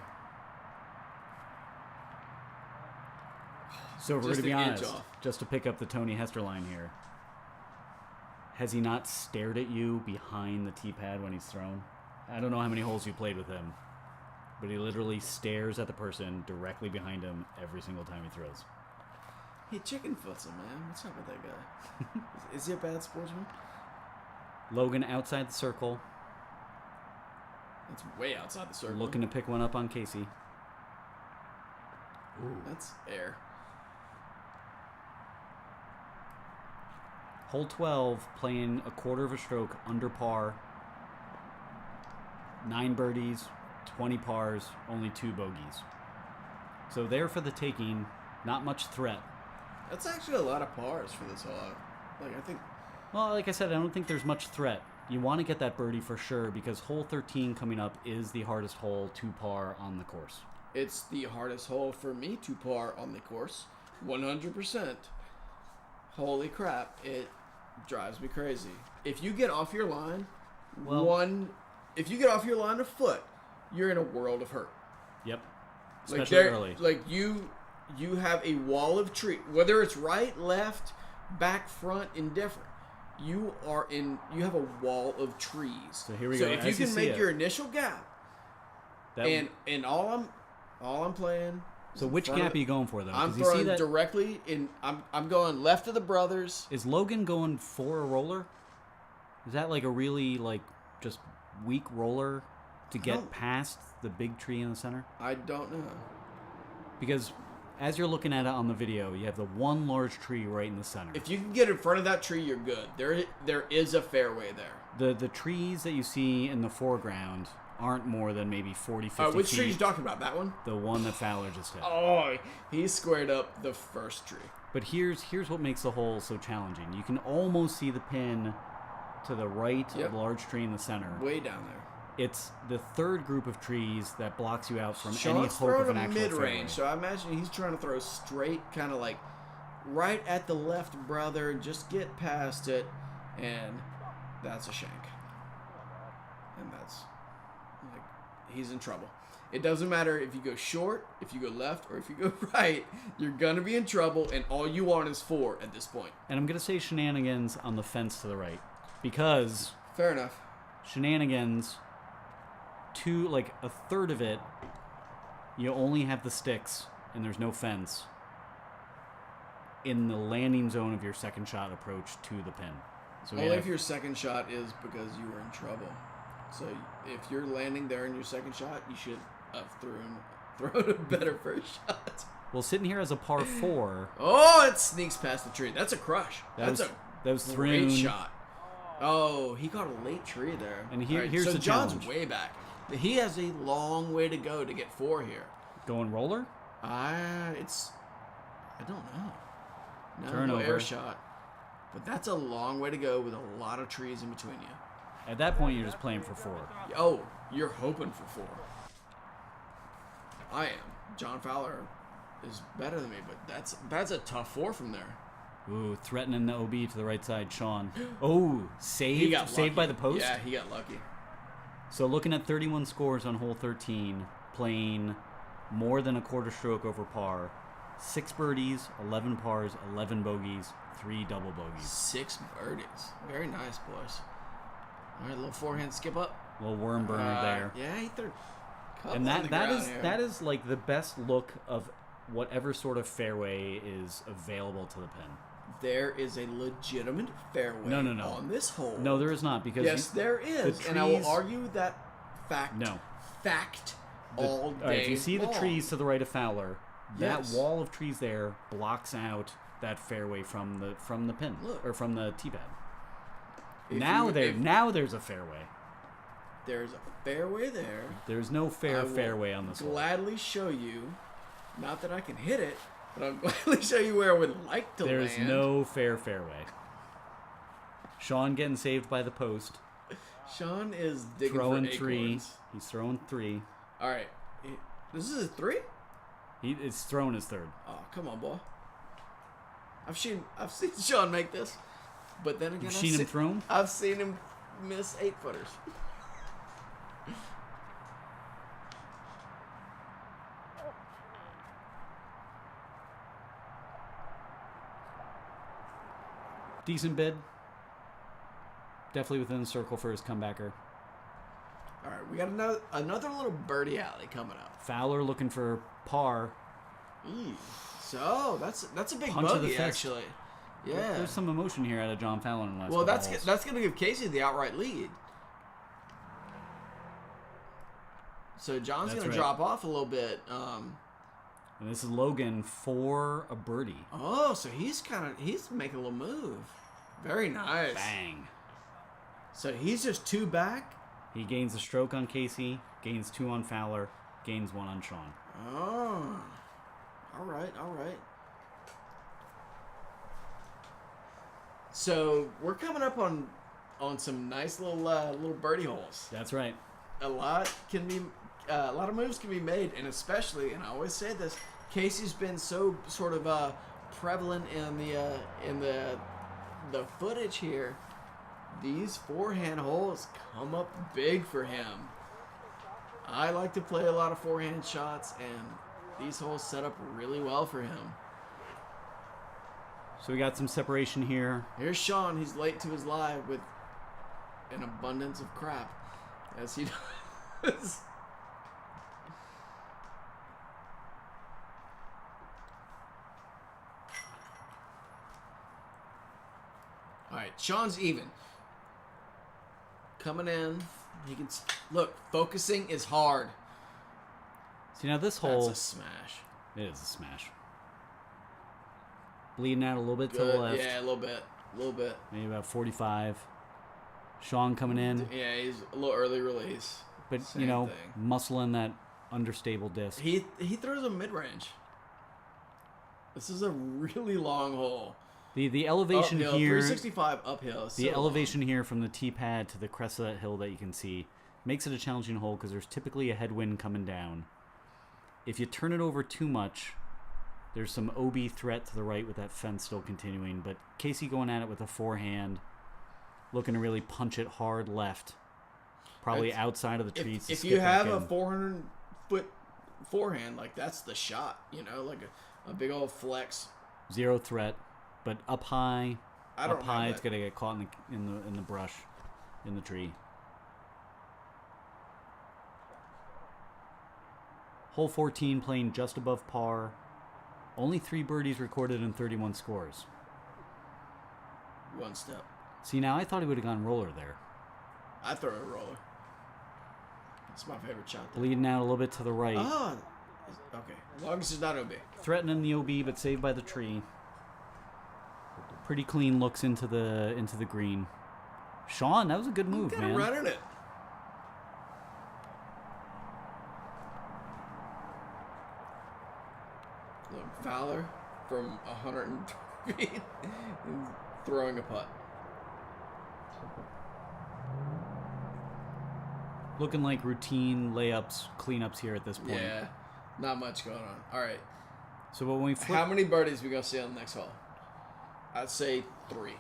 So we're going to be honest, just to pick up the Tony Hester line here. Has he not stared at you behind the tee pad when he's thrown? I don't know how many holes you played with him, but he literally stares at the person directly behind him every single time he throws. He chicken foots him, man. What's up with that guy? Is he a bad sportsman? Logan outside the circle. That's way outside the circle. Looking to pick one up on Casey. Ooh. That's air. Hole 12, playing a quarter of a stroke under par. 9 birdies, 20 pars, only 2 bogeys. So there for the taking, not much threat. That's actually a lot of pars for this hole. I think. Well, like I said, I don't think there's much threat. You want to get that birdie for sure because hole 13 coming up is the hardest hole to par on the course. It's the hardest hole for me to par on the course. 100%. Holy crap. It drives me crazy. If you get off your line, if you get off your line a foot, you're in a world of hurt. Yep. Especially early. Like you have a wall of tree, whether it's right, left, back, front, indifferent. You have a wall of trees. So here we go. go. So if you can make your initial gap, and all I'm playing So which gap are you going for, though? I'm 'Cause you see throwing that directly in. I'm going left of the brothers. is Logan going for a roller? Is that like a really like just weak roller to get past the big tree in the center? I don't know. Because as you're looking at it on the video, you have the one large tree right in the center. If you can get in front of that tree, you're good. There is a fairway there. The trees that you see in the foreground aren't more than maybe 40, 50 Which feet. tree are you talking about? That one? The one that Fowler just hit. Oh, he squared up the first tree. But here's what makes the hole so challenging. You can almost see the pin to the right of the large tree in the center. Way down there. It's the third group of trees that blocks you out from any Sean's hope of throwing an a actual mid-range, fairway. so I imagine he's trying to throw straight, kind of like right at the left brother, just get past it, and that's a shank. And that's, like, he's in trouble. It doesn't matter if you go short, if you go left, or if you go right, you're going to be in trouble, and all you want is 4 at this point. And I'm going to say shenanigans on the fence to the right. Because Fair enough. shenanigans, like a third of it, you only have the sticks, and there's no fence in the landing zone of your second shot approach to the pin. So Only if your second shot is because you were in trouble. So if you're landing there in your second shot, you should have thrown a better first shot. Well, sitting here as a par 4. Oh, it sneaks past the tree. That's a crush. That That's was a thrown. great shot. Oh, he got a late tree there. And so here's the John's challenge. way back. He has a long way to go to get 4 here. Going roller? I don't know. No, Turnover. no air shot. But that's a long way to go with a lot of trees in between you. At that point, you're just playing for 4. Oh, you're hoping for 4. I am. John Fowler is better than me, but that's a tough 4 from there. Ooh, threatening the OB to the right side, Sean. Oh, saved Lucky. by the post? Yeah, he got lucky. So looking at 31 scores on hole 13, playing more than a quarter stroke over par, 6 birdies, 11 pars, 11 bogeys, 3 double bogeys. 6 birdies. Very nice, boys. All right, little forehand skip up. Little worm burner there. Yeah, he threw a couple And on the ground here. that is like the best look of whatever sort of fairway is available to the pin. There is a legitimate fairway No. on this hole. No, there is not, because Yes, there is, and I will argue that fact. No. Fact all day. All right, if you see long. the trees to the right of Fowler, Yes. that wall of trees there blocks out that fairway from the pin. Look. Or from the tee pad. If Now you- now there's a fairway. There's a fairway there. There's no I will fairway on this hole. gladly show you. Not that I can hit it, but I'll gladly show you where I would like to There's land. no fairway. Sean getting saved by the post. Sean is digging Throwing for 3. acorns. He's throwing 3. All right, this is a 3. It's throwing his 3rd. Oh, come on, boy. I've seen Sean make this, but then again, You've seen him throw 'em? I've seen him miss 8-footers. Decent bid. Definitely within the circle for his comebacker. All right, we got another little birdie alley coming up. Fowler looking for par. So that's a big Punch of the bogey, fist. actually. Yeah. There's some emotion here out of John Fowler in the last Well, couple holes. that's going to give Casey the outright lead. So John's That's going to right. drop off a little bit. And this is Logan for a birdie. Oh, so he's making a little move. Very nice. Bang. So he's just 2 back. He gains a stroke on Casey, gains 2 on Fowler, gains 1 on Sean. Oh. All right. So we're coming up on some nice little birdie holes. That's right. A lot of moves can be made, and especially, and I always say this, Casey's been so sort of prevalent in the footage here. These forehand holes come up big for him. I like to play a lot of forehand shots, and these holes set up really well for him. So we got some separation here. Here's Sean. He's late to his live with an abundance of crap, as he does. right, Sean's even. Coming in, he can look. Focusing is hard. See, now this hole... That's a smash. It is a smash. Bleeding out a little bit to Good. the left. Yeah, a little bit. Maybe about 45. Sean coming in. Yeah, he's a little early release. But, Same you know, thing. muscling that understable disc. He throws a mid-range. This is a really long hole. The elevation uphill, here... 365 uphill. The elevation here from the tee pad to the crest of that hill that you can see makes it a challenging hole because there's typically a headwind coming down. If you turn it over too much, there's some OB threat to the right with that fence still continuing. But Casey going at it with a forehand, looking to really punch it hard left. Probably outside of the trees. If you have a 400-foot forehand, like that's the shot, you know, like a big old flex. Zero threat, but up high. Up high, it's gonna get caught in the brush, in the tree. Hole 14 playing just above par. Only 3 birdies recorded in 31 scores. One step. See, now I thought he would have gone roller there. I throw a roller. That's my favorite shot. There. Bleeding out a little bit to the right. Oh, okay. As long as it's not OB. Threatening the OB, but saved by the tree. Pretty clean looks into the green. Sean, that was a good move, man. Running it. Look, Fowler from 100 feet throwing a putt. Looking like routine layups, cleanups here at this point. Yeah, not much going on. All right. So when we flip, How many birdies we gonna see on the next hole? I'd say 3.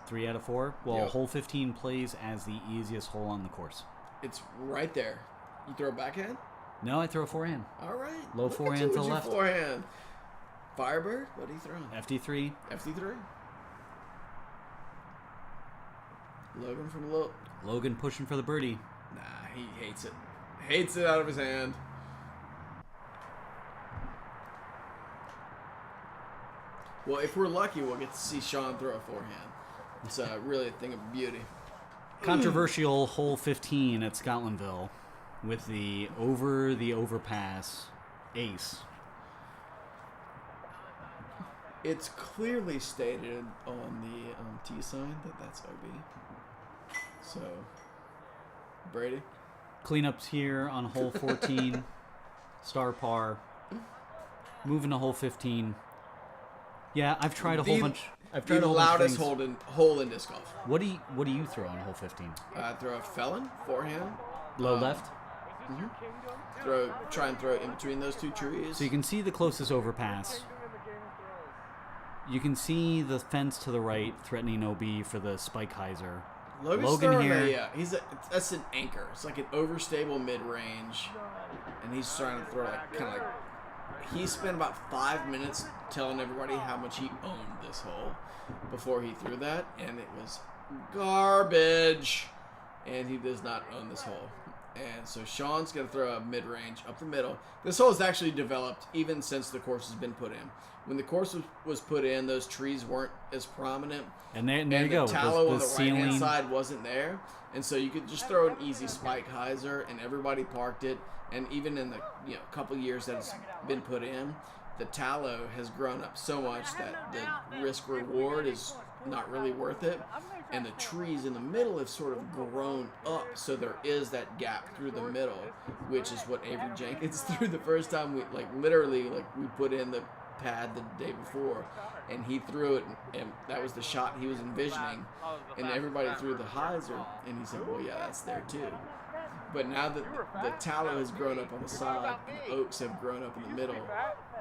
3 out of 4. Well, Yep. hole 15 plays as the easiest hole on the course. It's right there. You throw a backhand? No, I throw a forehand. All right. Low Look at forehand you to with your left. Forehand. Firebird? What are you throwing? FD3. FD3? Logan from the low. Logan pushing for the birdie. Nah, he hates it. Hates it out of his hand. Well, if we're lucky, we'll get to see Sean throw a forehand. It's really a thing of beauty. Controversial hole 15 at Scotlandville with the overpass ace. It's clearly stated on the T sign that that's OB. So, Brady. Cleanups here on hole 14. Star par. Moving to hole 15. Yeah, I've tried a whole bunch. I've tried The a whole bunch of loudest things. hole in disc golf. What do you throw on hole 15? Throw a felon forehand. Low left. Try and throw it in between those two trees. So you can see the closest overpass. You can see the fence to the right threatening OB for the spike hyzer. Logan here. That's an anchor. It's like an overstable mid range, and he's trying to throw he spent about 5 minutes telling everybody how much he owned this hole before he threw that, and it was garbage. And he does not own this hole. And so Sean's going to throw a mid-range up the middle. This hole has actually developed even since the course has been put in. When the course was put in, those trees weren't as prominent. And there you go. The tallow on the ceiling. right-hand side wasn't there. And so you could just throw an easy spike hyzer, and everybody parked it. And even in the couple years that it's been put in, the tallow has grown up so much that the risk-reward is not really worth it. And the trees in the middle have sort of grown up, so there is that gap through the middle, which is what Avery Jenkins threw the first time we put in the pad the day before, and he threw it, and that was the shot he was envisioning, and everybody threw the hyzer, and he said, well, yeah, that's there too. But now that the tallow has grown up on the side, and the oaks have grown up in the middle,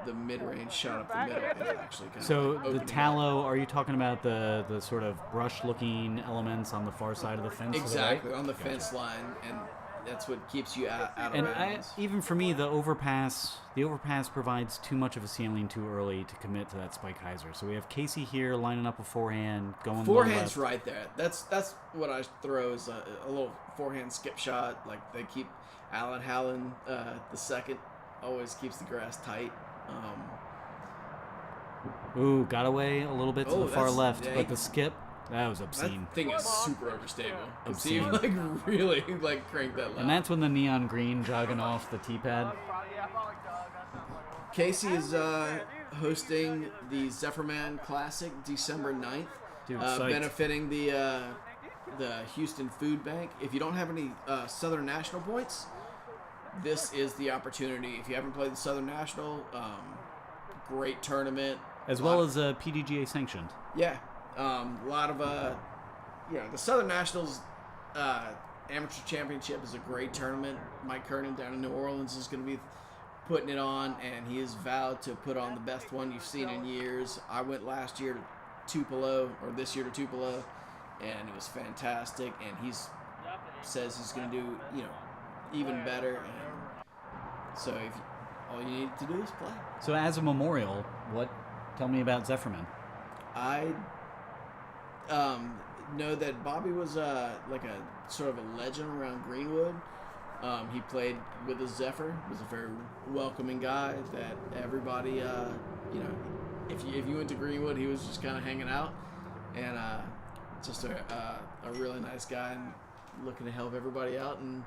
the mid-range shot up the middle is actually kind So of the tallow, are you talking about the sort of brush-looking elements on the far side of the fence? Exactly, right? on the fence line, and that's what keeps you out of And bounds. even for me, the overpass provides too much of a ceiling too early to commit to that spike hyzer. So we have Casey here lining up a forehand, going Forehand's low left. right there. That's what I throw is a little forehand skip shot. Like they keep Alan Hallen, the second, always keeps the grass tight. Ooh, got away a little bit to the far left, yeah, but the skip That was obscene. That thing is super overstable. See, Obscene. like really like crank that loud. And that's when the neon green jogging off the T-pad. Casey is hosting the Zephyrman Classic December 9th, Dude, psyched. benefiting the Houston Food Bank. If you don't have any Southern National points, this is the opportunity. If you haven't played the Southern National, great tournament. As well as PDGA sanctioned. Yeah, a lot of the Southern Nationals Amateur Championship is a great tournament. Mike Kernan down in New Orleans is going to be putting it on, and he has vowed to put on the best one you've seen in years. I went last year to Tupelo, or this year to Tupelo, and it was fantastic. And says he's going to do even better. And so all you need to do is play. So as a memorial, tell me about Zephyrman. I know that Bobby was like a sort of a legend around Greenwood. He played with the Zephyr. Was a very welcoming guy that everybody, if you went to Greenwood, he was just kind of hanging out, and just a really nice guy and looking to help everybody out. And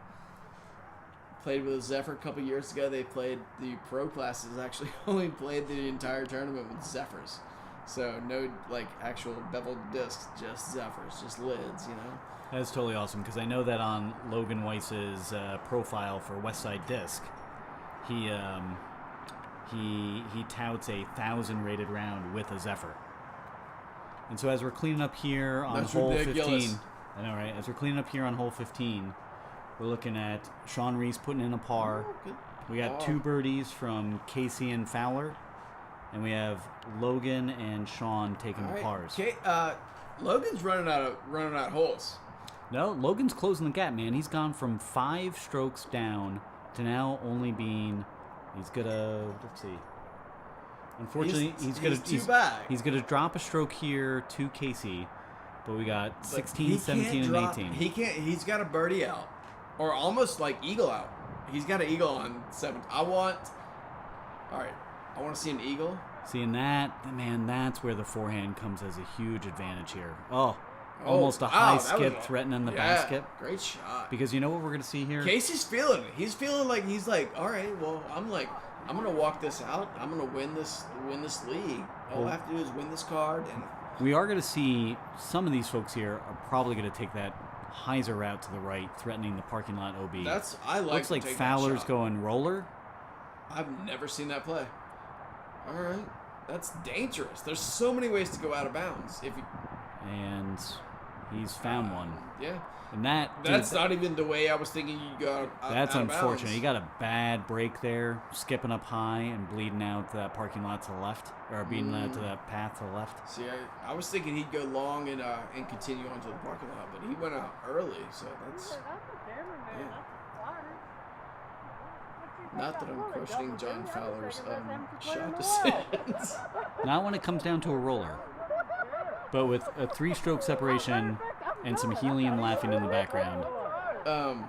played with the Zephyr a couple years ago. They played the pro classes. Actually, only played the entire tournament with Zephyrs. So no actual beveled discs, just Zephyrs, just lids, That's totally awesome because I know that on Logan Weiss's profile for Westside Disc, he touts a 1,000 rated round with a Zephyr. And so as we're cleaning up here on That's hole ridiculous. 15, I know, right? As we're cleaning up here on hole 15, we're looking at Sean Reese putting in a par. We got 2 birdies from Casey and Fowler. And we have Logan and Sean taking the pars. Logan's running out holes. No, Logan's closing the gap, man. He's gone from 5 strokes down to now only being. He's gonna. Let's see. Unfortunately, he's gonna drop a stroke here to Casey, but we got 16, 17, and 18. He's got a birdie out, or almost like eagle out. He's got an eagle on 7. I want to see an eagle. Seeing that, man, that's where the forehand comes as a huge advantage here. Almost a high skip threatening the basket. Great shot. Because you know what we're going to see here? Casey's feeling it. He's feeling he's like, all right, well, I'm going to walk this out. I'm going to win this league. All I have to do is win this card. And we are going to see some of these folks here are probably going to take that hyzer route to the right, threatening the parking lot OB. Looks like Fowler's going roller. I've never seen that play. All right, that's dangerous. There's so many ways to go out of bounds. And he's found one. Yeah. And that's not even the way I was thinking you'd go out. That's out unfortunate. Of bounds. He got a bad break there, skipping up high and bleeding out to that parking lot to the left, or bleeding out to that path to the left. See, I was thinking he'd go long and continue onto the parking lot, but he went out early, so that's. Yeah. Not that I'm questioning John Fowler's shot decisions. Not when it comes down to a roller. But with a 3-stroke separation and some helium laughing in the background,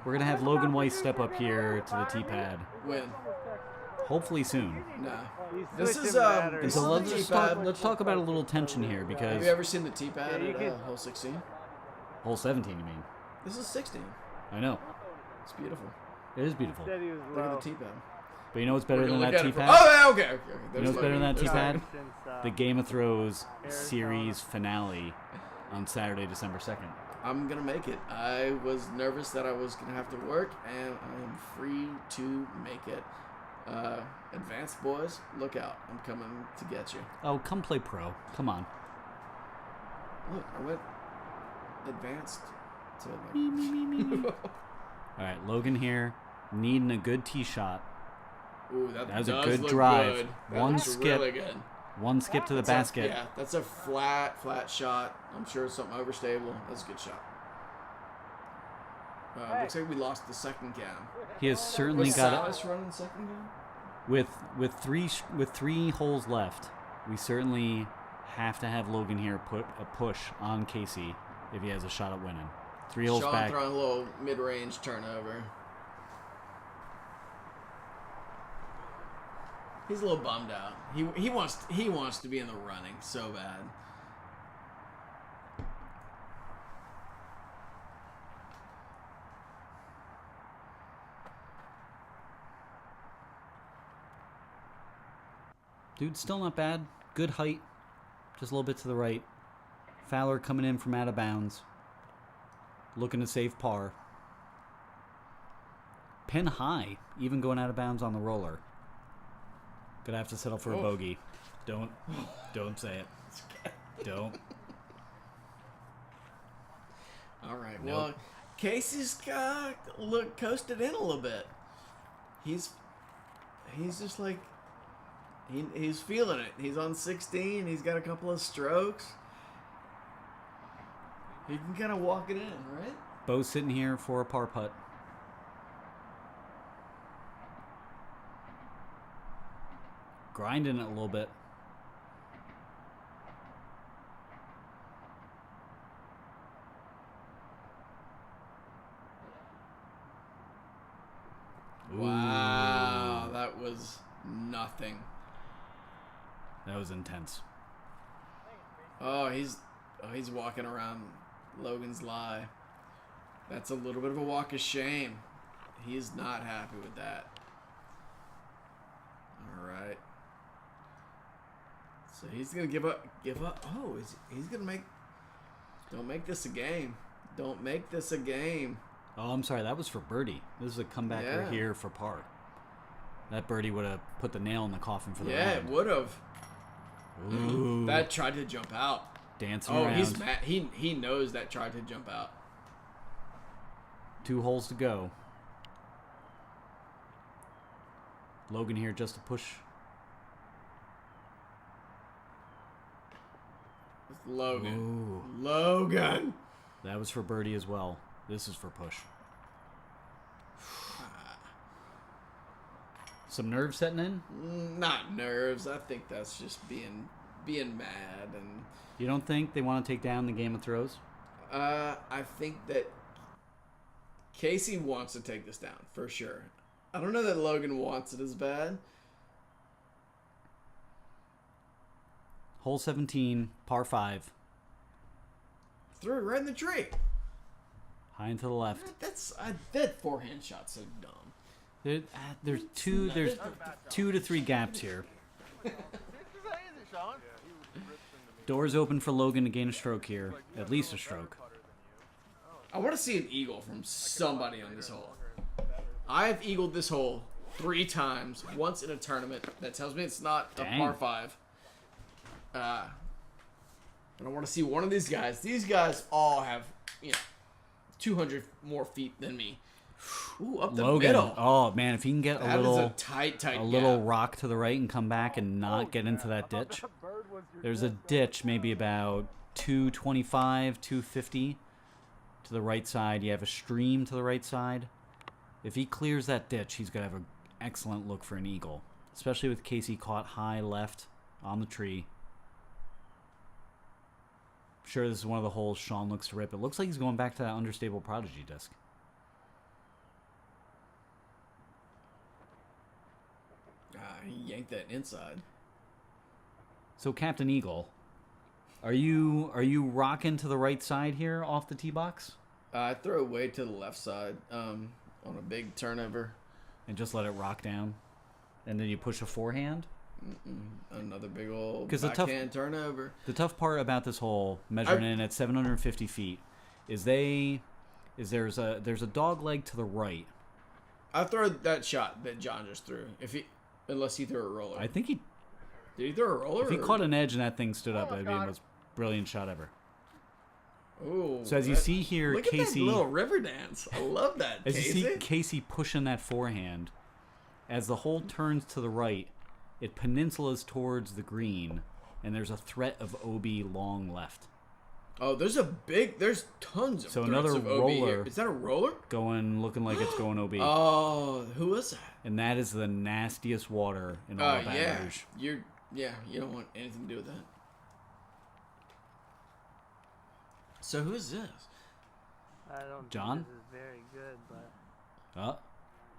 we're going to have Logan Weiss step up here to the tee pad. When? Hopefully soon. Nah. This is so let's talk about a little tension here because. Have you ever seen the tee pad at hole 16? Hole 17, you mean? This is 16. I know. It's beautiful. It is beautiful. Look at the tee pad. But you know what's better than that tee pad? Oh, yeah, okay. You know what's better than that tee pad? The Game of Thrones series finale on Saturday, December 2nd. I'm going to make it. I was nervous that I was going to have to work, and I am free to make it. Advanced boys, look out. I'm coming to get you. Oh, come play pro. Come on. Look, I went advanced to All right, Logan here, needing a good tee shot. Ooh, that was a does good look drive. Good. One skip. Really good. One skip to the basket. Yeah, that's a flat shot. I'm sure it's something overstable. That's a good shot. Looks like we lost the second cam. He has certainly Was got Salas running second cam? With three holes left. We certainly have to have Logan here put a push on Casey if he has a shot at winning. 3 holes Sean back. throwing a little mid-range turnover. He's a little bummed out. He wants to be in the running so bad. Dude, still not bad. Good height. Just a little bit to the right. Fowler coming in from out of bounds. Looking to save par. Pin high. Even going out of bounds on the roller. Gonna have to settle for a bogey. Don't say it. Don't. All right. Nope. Well, Casey's coasted in a little bit. He's just like he's feeling it. He's on 16. He's got a couple of strokes. He can kind of walk it in, right? Bo's sitting here for a par putt. Grinding it a little bit. Wow, that was nothing. That was intense. Oh, he's walking around Logan's lie. That's a little bit of a walk of shame. He's not happy with that. All right. So he's gonna give up. Oh, he's gonna make? Don't make this a game. Don't make this a game. Oh, I'm sorry. That was for birdie. This is a comebacker here for par. That birdie would have put the nail in the coffin for the round. Yeah, it would have. Ooh. That tried to jump out. Dancing around. Oh, he's mad. He knows that tried to jump out. 2 holes to go. Logan here just to push. It's Logan. Ooh. Logan. That was for birdie as well. This is for push. Some nerves setting in? Not nerves. I think that's just being mad, and You don't think they want to take down the Game of Throws? I think that Casey wants to take this down for sure. I don't know that Logan wants it as bad. Hole 17, par 5. Threw it right in the tree. High and to the left. That forehand shot's so dumb. There's 2 to 3 gaps here. Doors open for Logan to gain a stroke here. At least a stroke. I want to see an eagle from somebody on this hole. I have eagled this hole 3 times, once in a tournament. That tells me it's not a par 5. And I want to see one of these guys. These guys all have, 200 more feet than me. Ooh, up the Logan. middle. Oh man, if he can get That is a tight little gap. rock to the right and come back and not get into that ditch. There's a ditch maybe about 225, 250 to the right side. You have a stream to the right side. If he clears that ditch, he's going to have an excellent look for an eagle, especially with Casey caught high left on the tree. I'm sure this is one of the holes Sean looks to rip. It looks like he's going back to that understable prodigy disc. He yanked that inside. So Captain Eagle, are you rocking to the right side here off the tee box? I throw it way to the left side on a big turnover. And just let it rock down? And then you push a forehand? Another big old 'Cause backhand turnover. The tough part about this hole, measuring in at 750 feet, is there's a dog leg to the right. I throw that shot that John just threw. Unless he threw a roller. I think Did he throw a roller? if he caught an edge and that thing stood up, that'd be the most brilliant shot ever. Ooh, So as you see here, look Casey, at that little river dance. I love that. as Casey. you see Casey pushing that forehand, as the hole turns to the right, it peninsulas towards the green, and there's a threat of OB long left. Oh, there's tons of So threats another of OB roller. here. Is that a roller? Looking like it's going OB. Oh, who is that? And that is the nastiest water in all of Baton Yeah. Rouge. You don't want anything to do with that. So who is this? I don't John? think this is very good, but Oh,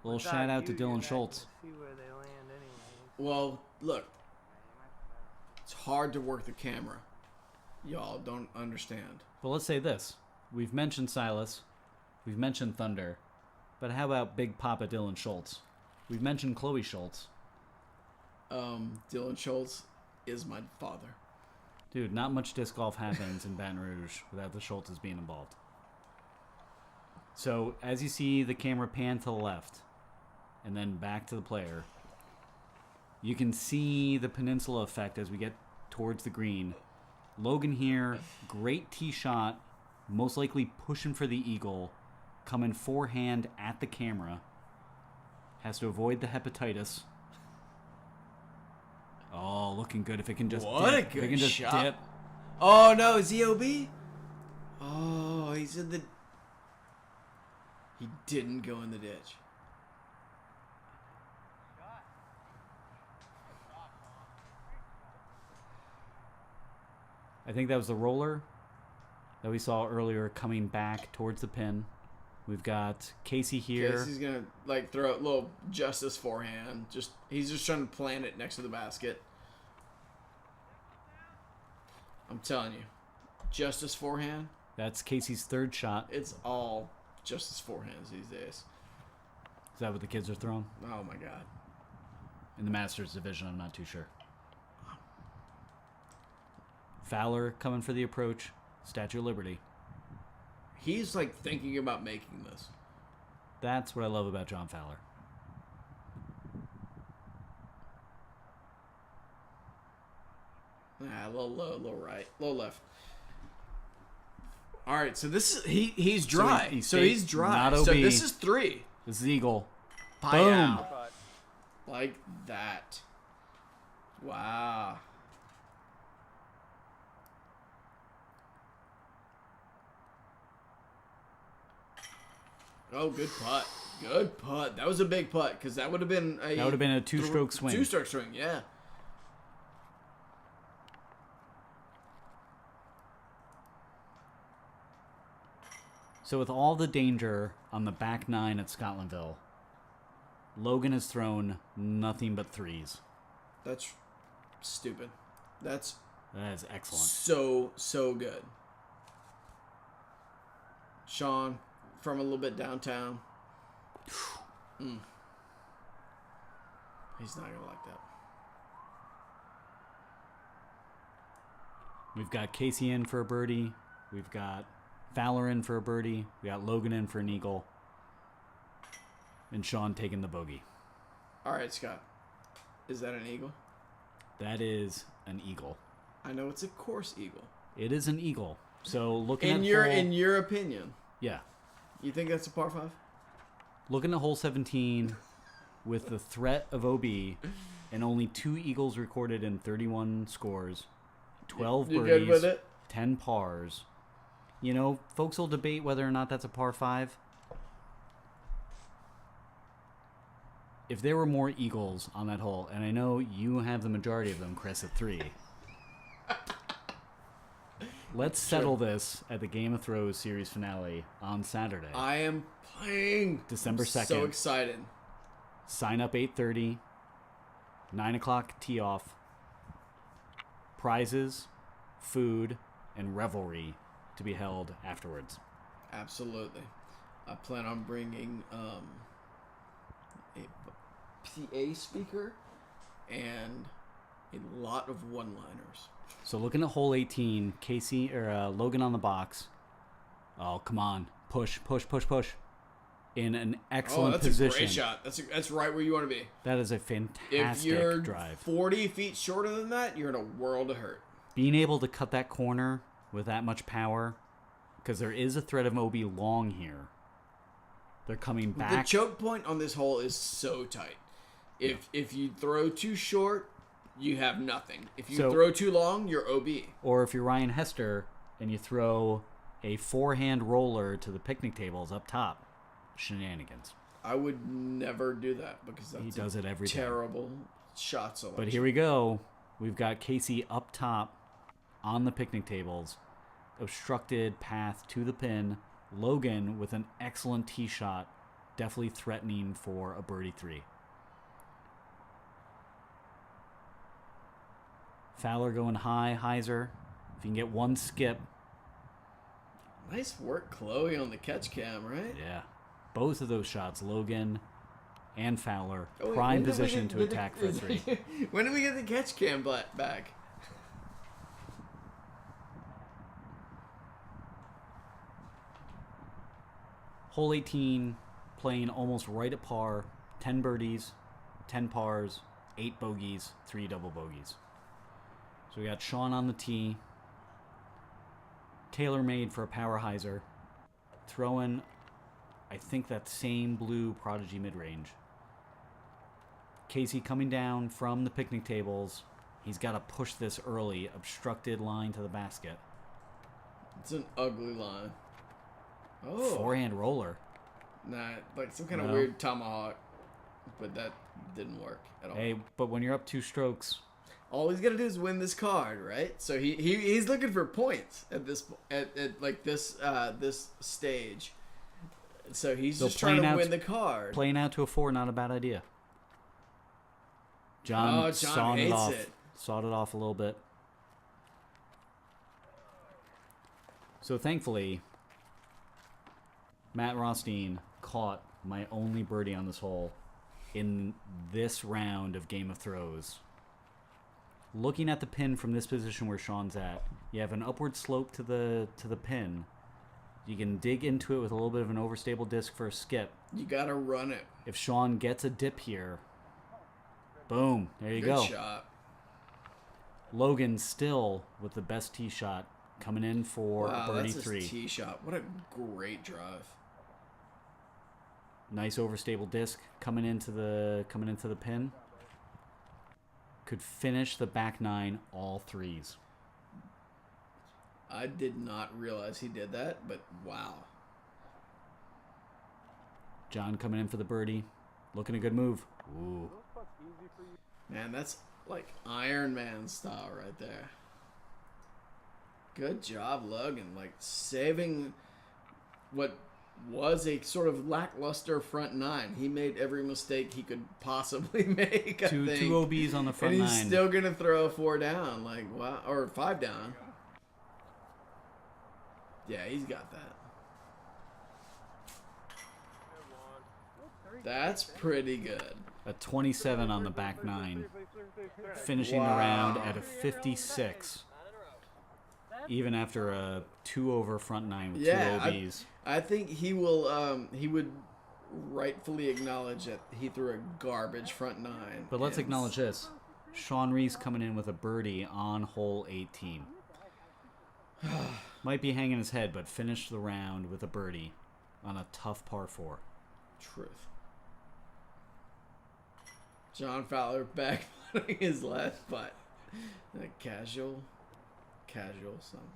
little without shout out to you, Dylan you're not Schultz. gonna See where they land anyways. Well, look. It's hard to work the camera. Y'all don't understand. But let's say this. We've mentioned Silas. We've mentioned Thunder. But how about Big Papa Dylan Schultz? We've mentioned Chloe Schultz. Dylan Schultz is my father. Dude, not much disc golf happens in Baton Rouge without the Schultzes being involved. So, as you see the camera pan to the left and then back to the player, you can see the peninsula effect as we get towards the green. Logan here, great tee shot, most likely pushing for the eagle, coming forehand at the camera. Has to avoid the hepatitis. Oh, looking good. If it can just What dip. a If it good can just shot. dip. Oh, no. Is he OB? Oh, he's in the... He didn't go in the ditch. I think that was the roller that we saw earlier coming back towards the pin. We've got Casey here. Casey's going to, like, throw a little justice forehand. He's just trying to plant it next to the basket. I'm telling you. Justice forehand. That's Casey's third shot. It's all justice forehands these days. Is that what the kids are throwing? Oh, my God. In the Masters division, I'm not too sure. Fowler coming for the approach. Statue of Liberty. He's, like, thinking about making this. That's what I love about John Fowler. A little low, a little right, a little left. All right, so this is he's dry. So he's dry. Not So OB. this is 3. This is Eagle. Pie Boom. out. But Like that. Wow. Oh, good putt. Good putt. That was a big putt because that would have been a two-stroke swing. Two-stroke swing, yeah. So with all the danger on the back 9 at Scotlandville, Logan has thrown nothing but threes. That's stupid. That's That is excellent. so good. Sean, from a little bit downtown. He's not going to like that. We've got Casey in for a birdie. We've got Fowler in for a birdie. We got Logan in for an eagle. And Sean taking the bogey. All right, Scott. Is that an eagle? That is an eagle. I know it's a course eagle. It is an eagle. So looking In at your opinion, yeah, you think that's a par 5? looking at hole 17 with the threat of OB and only 2 eagles recorded in 31 scores, 12 You birdies, good with it? 10 pars. You know, folks will debate whether or not that's a par 5. If there were more eagles on that hole, and I know you have the majority of them, Chris, at 3. Let's settle this at the Game of Thrones series finale on Saturday. I am playing. December I'm 2nd. So excited. Sign up 8:30, 9 o'clock tee off. Prizes, food, and revelry to be held afterwards. Absolutely. I plan on bringing a PA speaker and a lot of one-liners. So looking at hole 18, Casey or Logan on the box. Oh, come on. Push. In an excellent that's position. a great shot. That's right where you want to be. That is a If fantastic you're drive. 40 feet shorter than that, you're in a world of hurt. Being able to cut that corner with that much power, because there is a threat of OB long here. They're coming back. The choke point on this hole is so tight. If you throw too short, you have nothing. If you throw too long, you're OB. Or if you're Ryan Hester and you throw a forehand roller to the picnic tables up top, shenanigans. I would never do that because that's He does it every time. terrible shot selection. But here we go. We've got Casey up top on the picnic tables, obstructed path to the pin. Logan with an excellent tee shot, definitely threatening for a birdie 3. Fowler going high, hyzer. If you can get one skip. Nice work, Chloe, on the catch cam, right? Yeah. Both of those shots, Logan and Fowler. Oh, wait, Prime when did we position get- to did attack the- for a 3. When did we get the catch cam back? Hole 18, playing almost right at par. 10 birdies, 10 pars, 8 bogeys, 3 double bogeys. So we got Sean on the tee. Tailor-made for a power hyzer. Throwing, I think, that same blue Prodigy mid-range. Casey coming down from the picnic tables. He's got to push this early, obstructed line to the basket. It's an ugly line. Oh. Forehand roller. Nah, like some kind of No. weird tomahawk. But that didn't work at all. Hey, but when you're up 2 strokes, All he's got to do is win this card, right? So he's looking for points at this this stage. So he's So just trying to playing out- win the card. playing out to a 4, not a bad idea. John sawed it hates off. it. Sawed it off a little bit. So thankfully, Matt Rothstein caught my only birdie on this hole in this round of Game of Throws. Looking at the pin from this position where Sean's at, you have an upward slope to the pin. You can dig into it with a little bit of an overstable disc for a skip. You gotta run it. If Sean gets a dip here, boom, there you Good go. shot. Logan still with the best tee shot coming in for Wow, birdie that's 3. his tee shot. What a great drive. Nice overstable disc coming into the pin. Could finish the back 9 all 3s. I did not realize he did that, but wow. John coming in for the birdie. Looking a good move. Ooh. Man, that's like Iron Man style right there. Good job, Logan. Like saving what was a sort of lackluster front 9. He made every mistake he could possibly make. I Two think. OBs on the front and 9. he's still gonna throw a 4 down. Like wow, or 5 down. Yeah, he's got that. That's pretty good. A 27 on the back 9. Finishing the round at a 56. Even after a 2 over front 9 with 2 OBs. I think he will. He would rightfully acknowledge that he threw a garbage front 9. But let's and- acknowledge this. Sean Reese coming in with a birdie on hole 18. Might be hanging his head, but finished the round with a birdie on a tough par 4. Truth. John Fowler back putting his last putt. Casual something.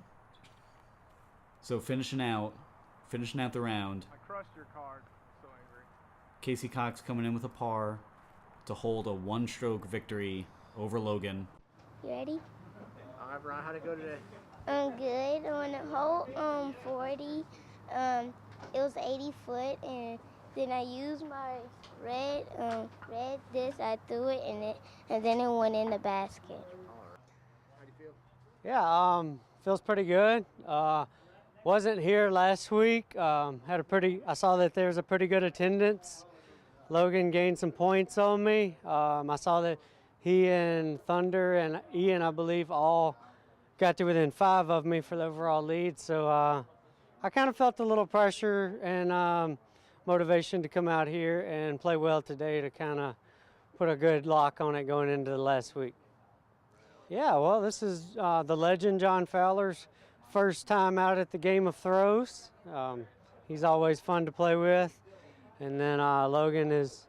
So finishing out the round. I crushed your card. So angry. Casey Cox coming in with a par to hold a 1-stroke victory over Logan. You ready? All right, Brian, how'd it go today? I'm good. On the hole 40, it was 80 foot, and then I used my red disc. I threw it in it, and then it went in the basket. How do you feel? Yeah, feels pretty good. Wasn't here last week. I saw that there's a pretty good attendance. Logan gained some points on me. I saw that he and Thunder and Ian, I believe, all got to within 5 of me for the overall lead. So I kind of felt a little pressure and motivation to come out here and play well today to kind of put a good lock on it going into the last week. Yeah, well, this is the legend John Fowler's first time out at the Game of Throws. He's always fun to play with. And then Logan is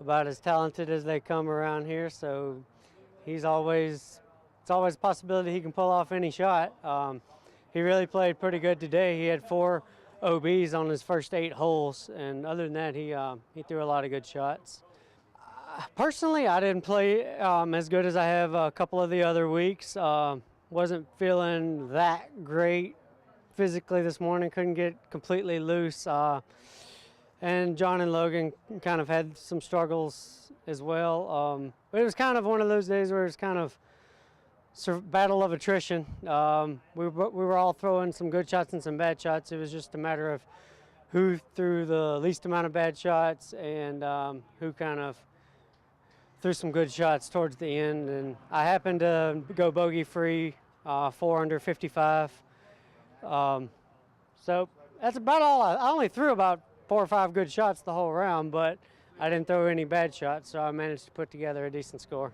about as talented as they come around here, so it's always a possibility he can pull off any shot. He really played pretty good today. He had 4 OBs on his first 8 holes, and other than that, he threw a lot of good shots. Personally, I didn't play as good as I have a couple of the other weeks. Wasn't feeling that great physically this morning. Couldn't get completely loose. And John and Logan kind of had some struggles as well. But it was kind of one of those days where it's kind of battle of attrition. We were all throwing some good shots and some bad shots. It was just a matter of who threw the least amount of bad shots and who kind of threw some good shots towards the end. And I happened to go bogey free, 4 under 55. So that's about all. I only threw about 4 or 5 good shots the whole round, but I didn't throw any bad shots, so I managed to put together a decent score.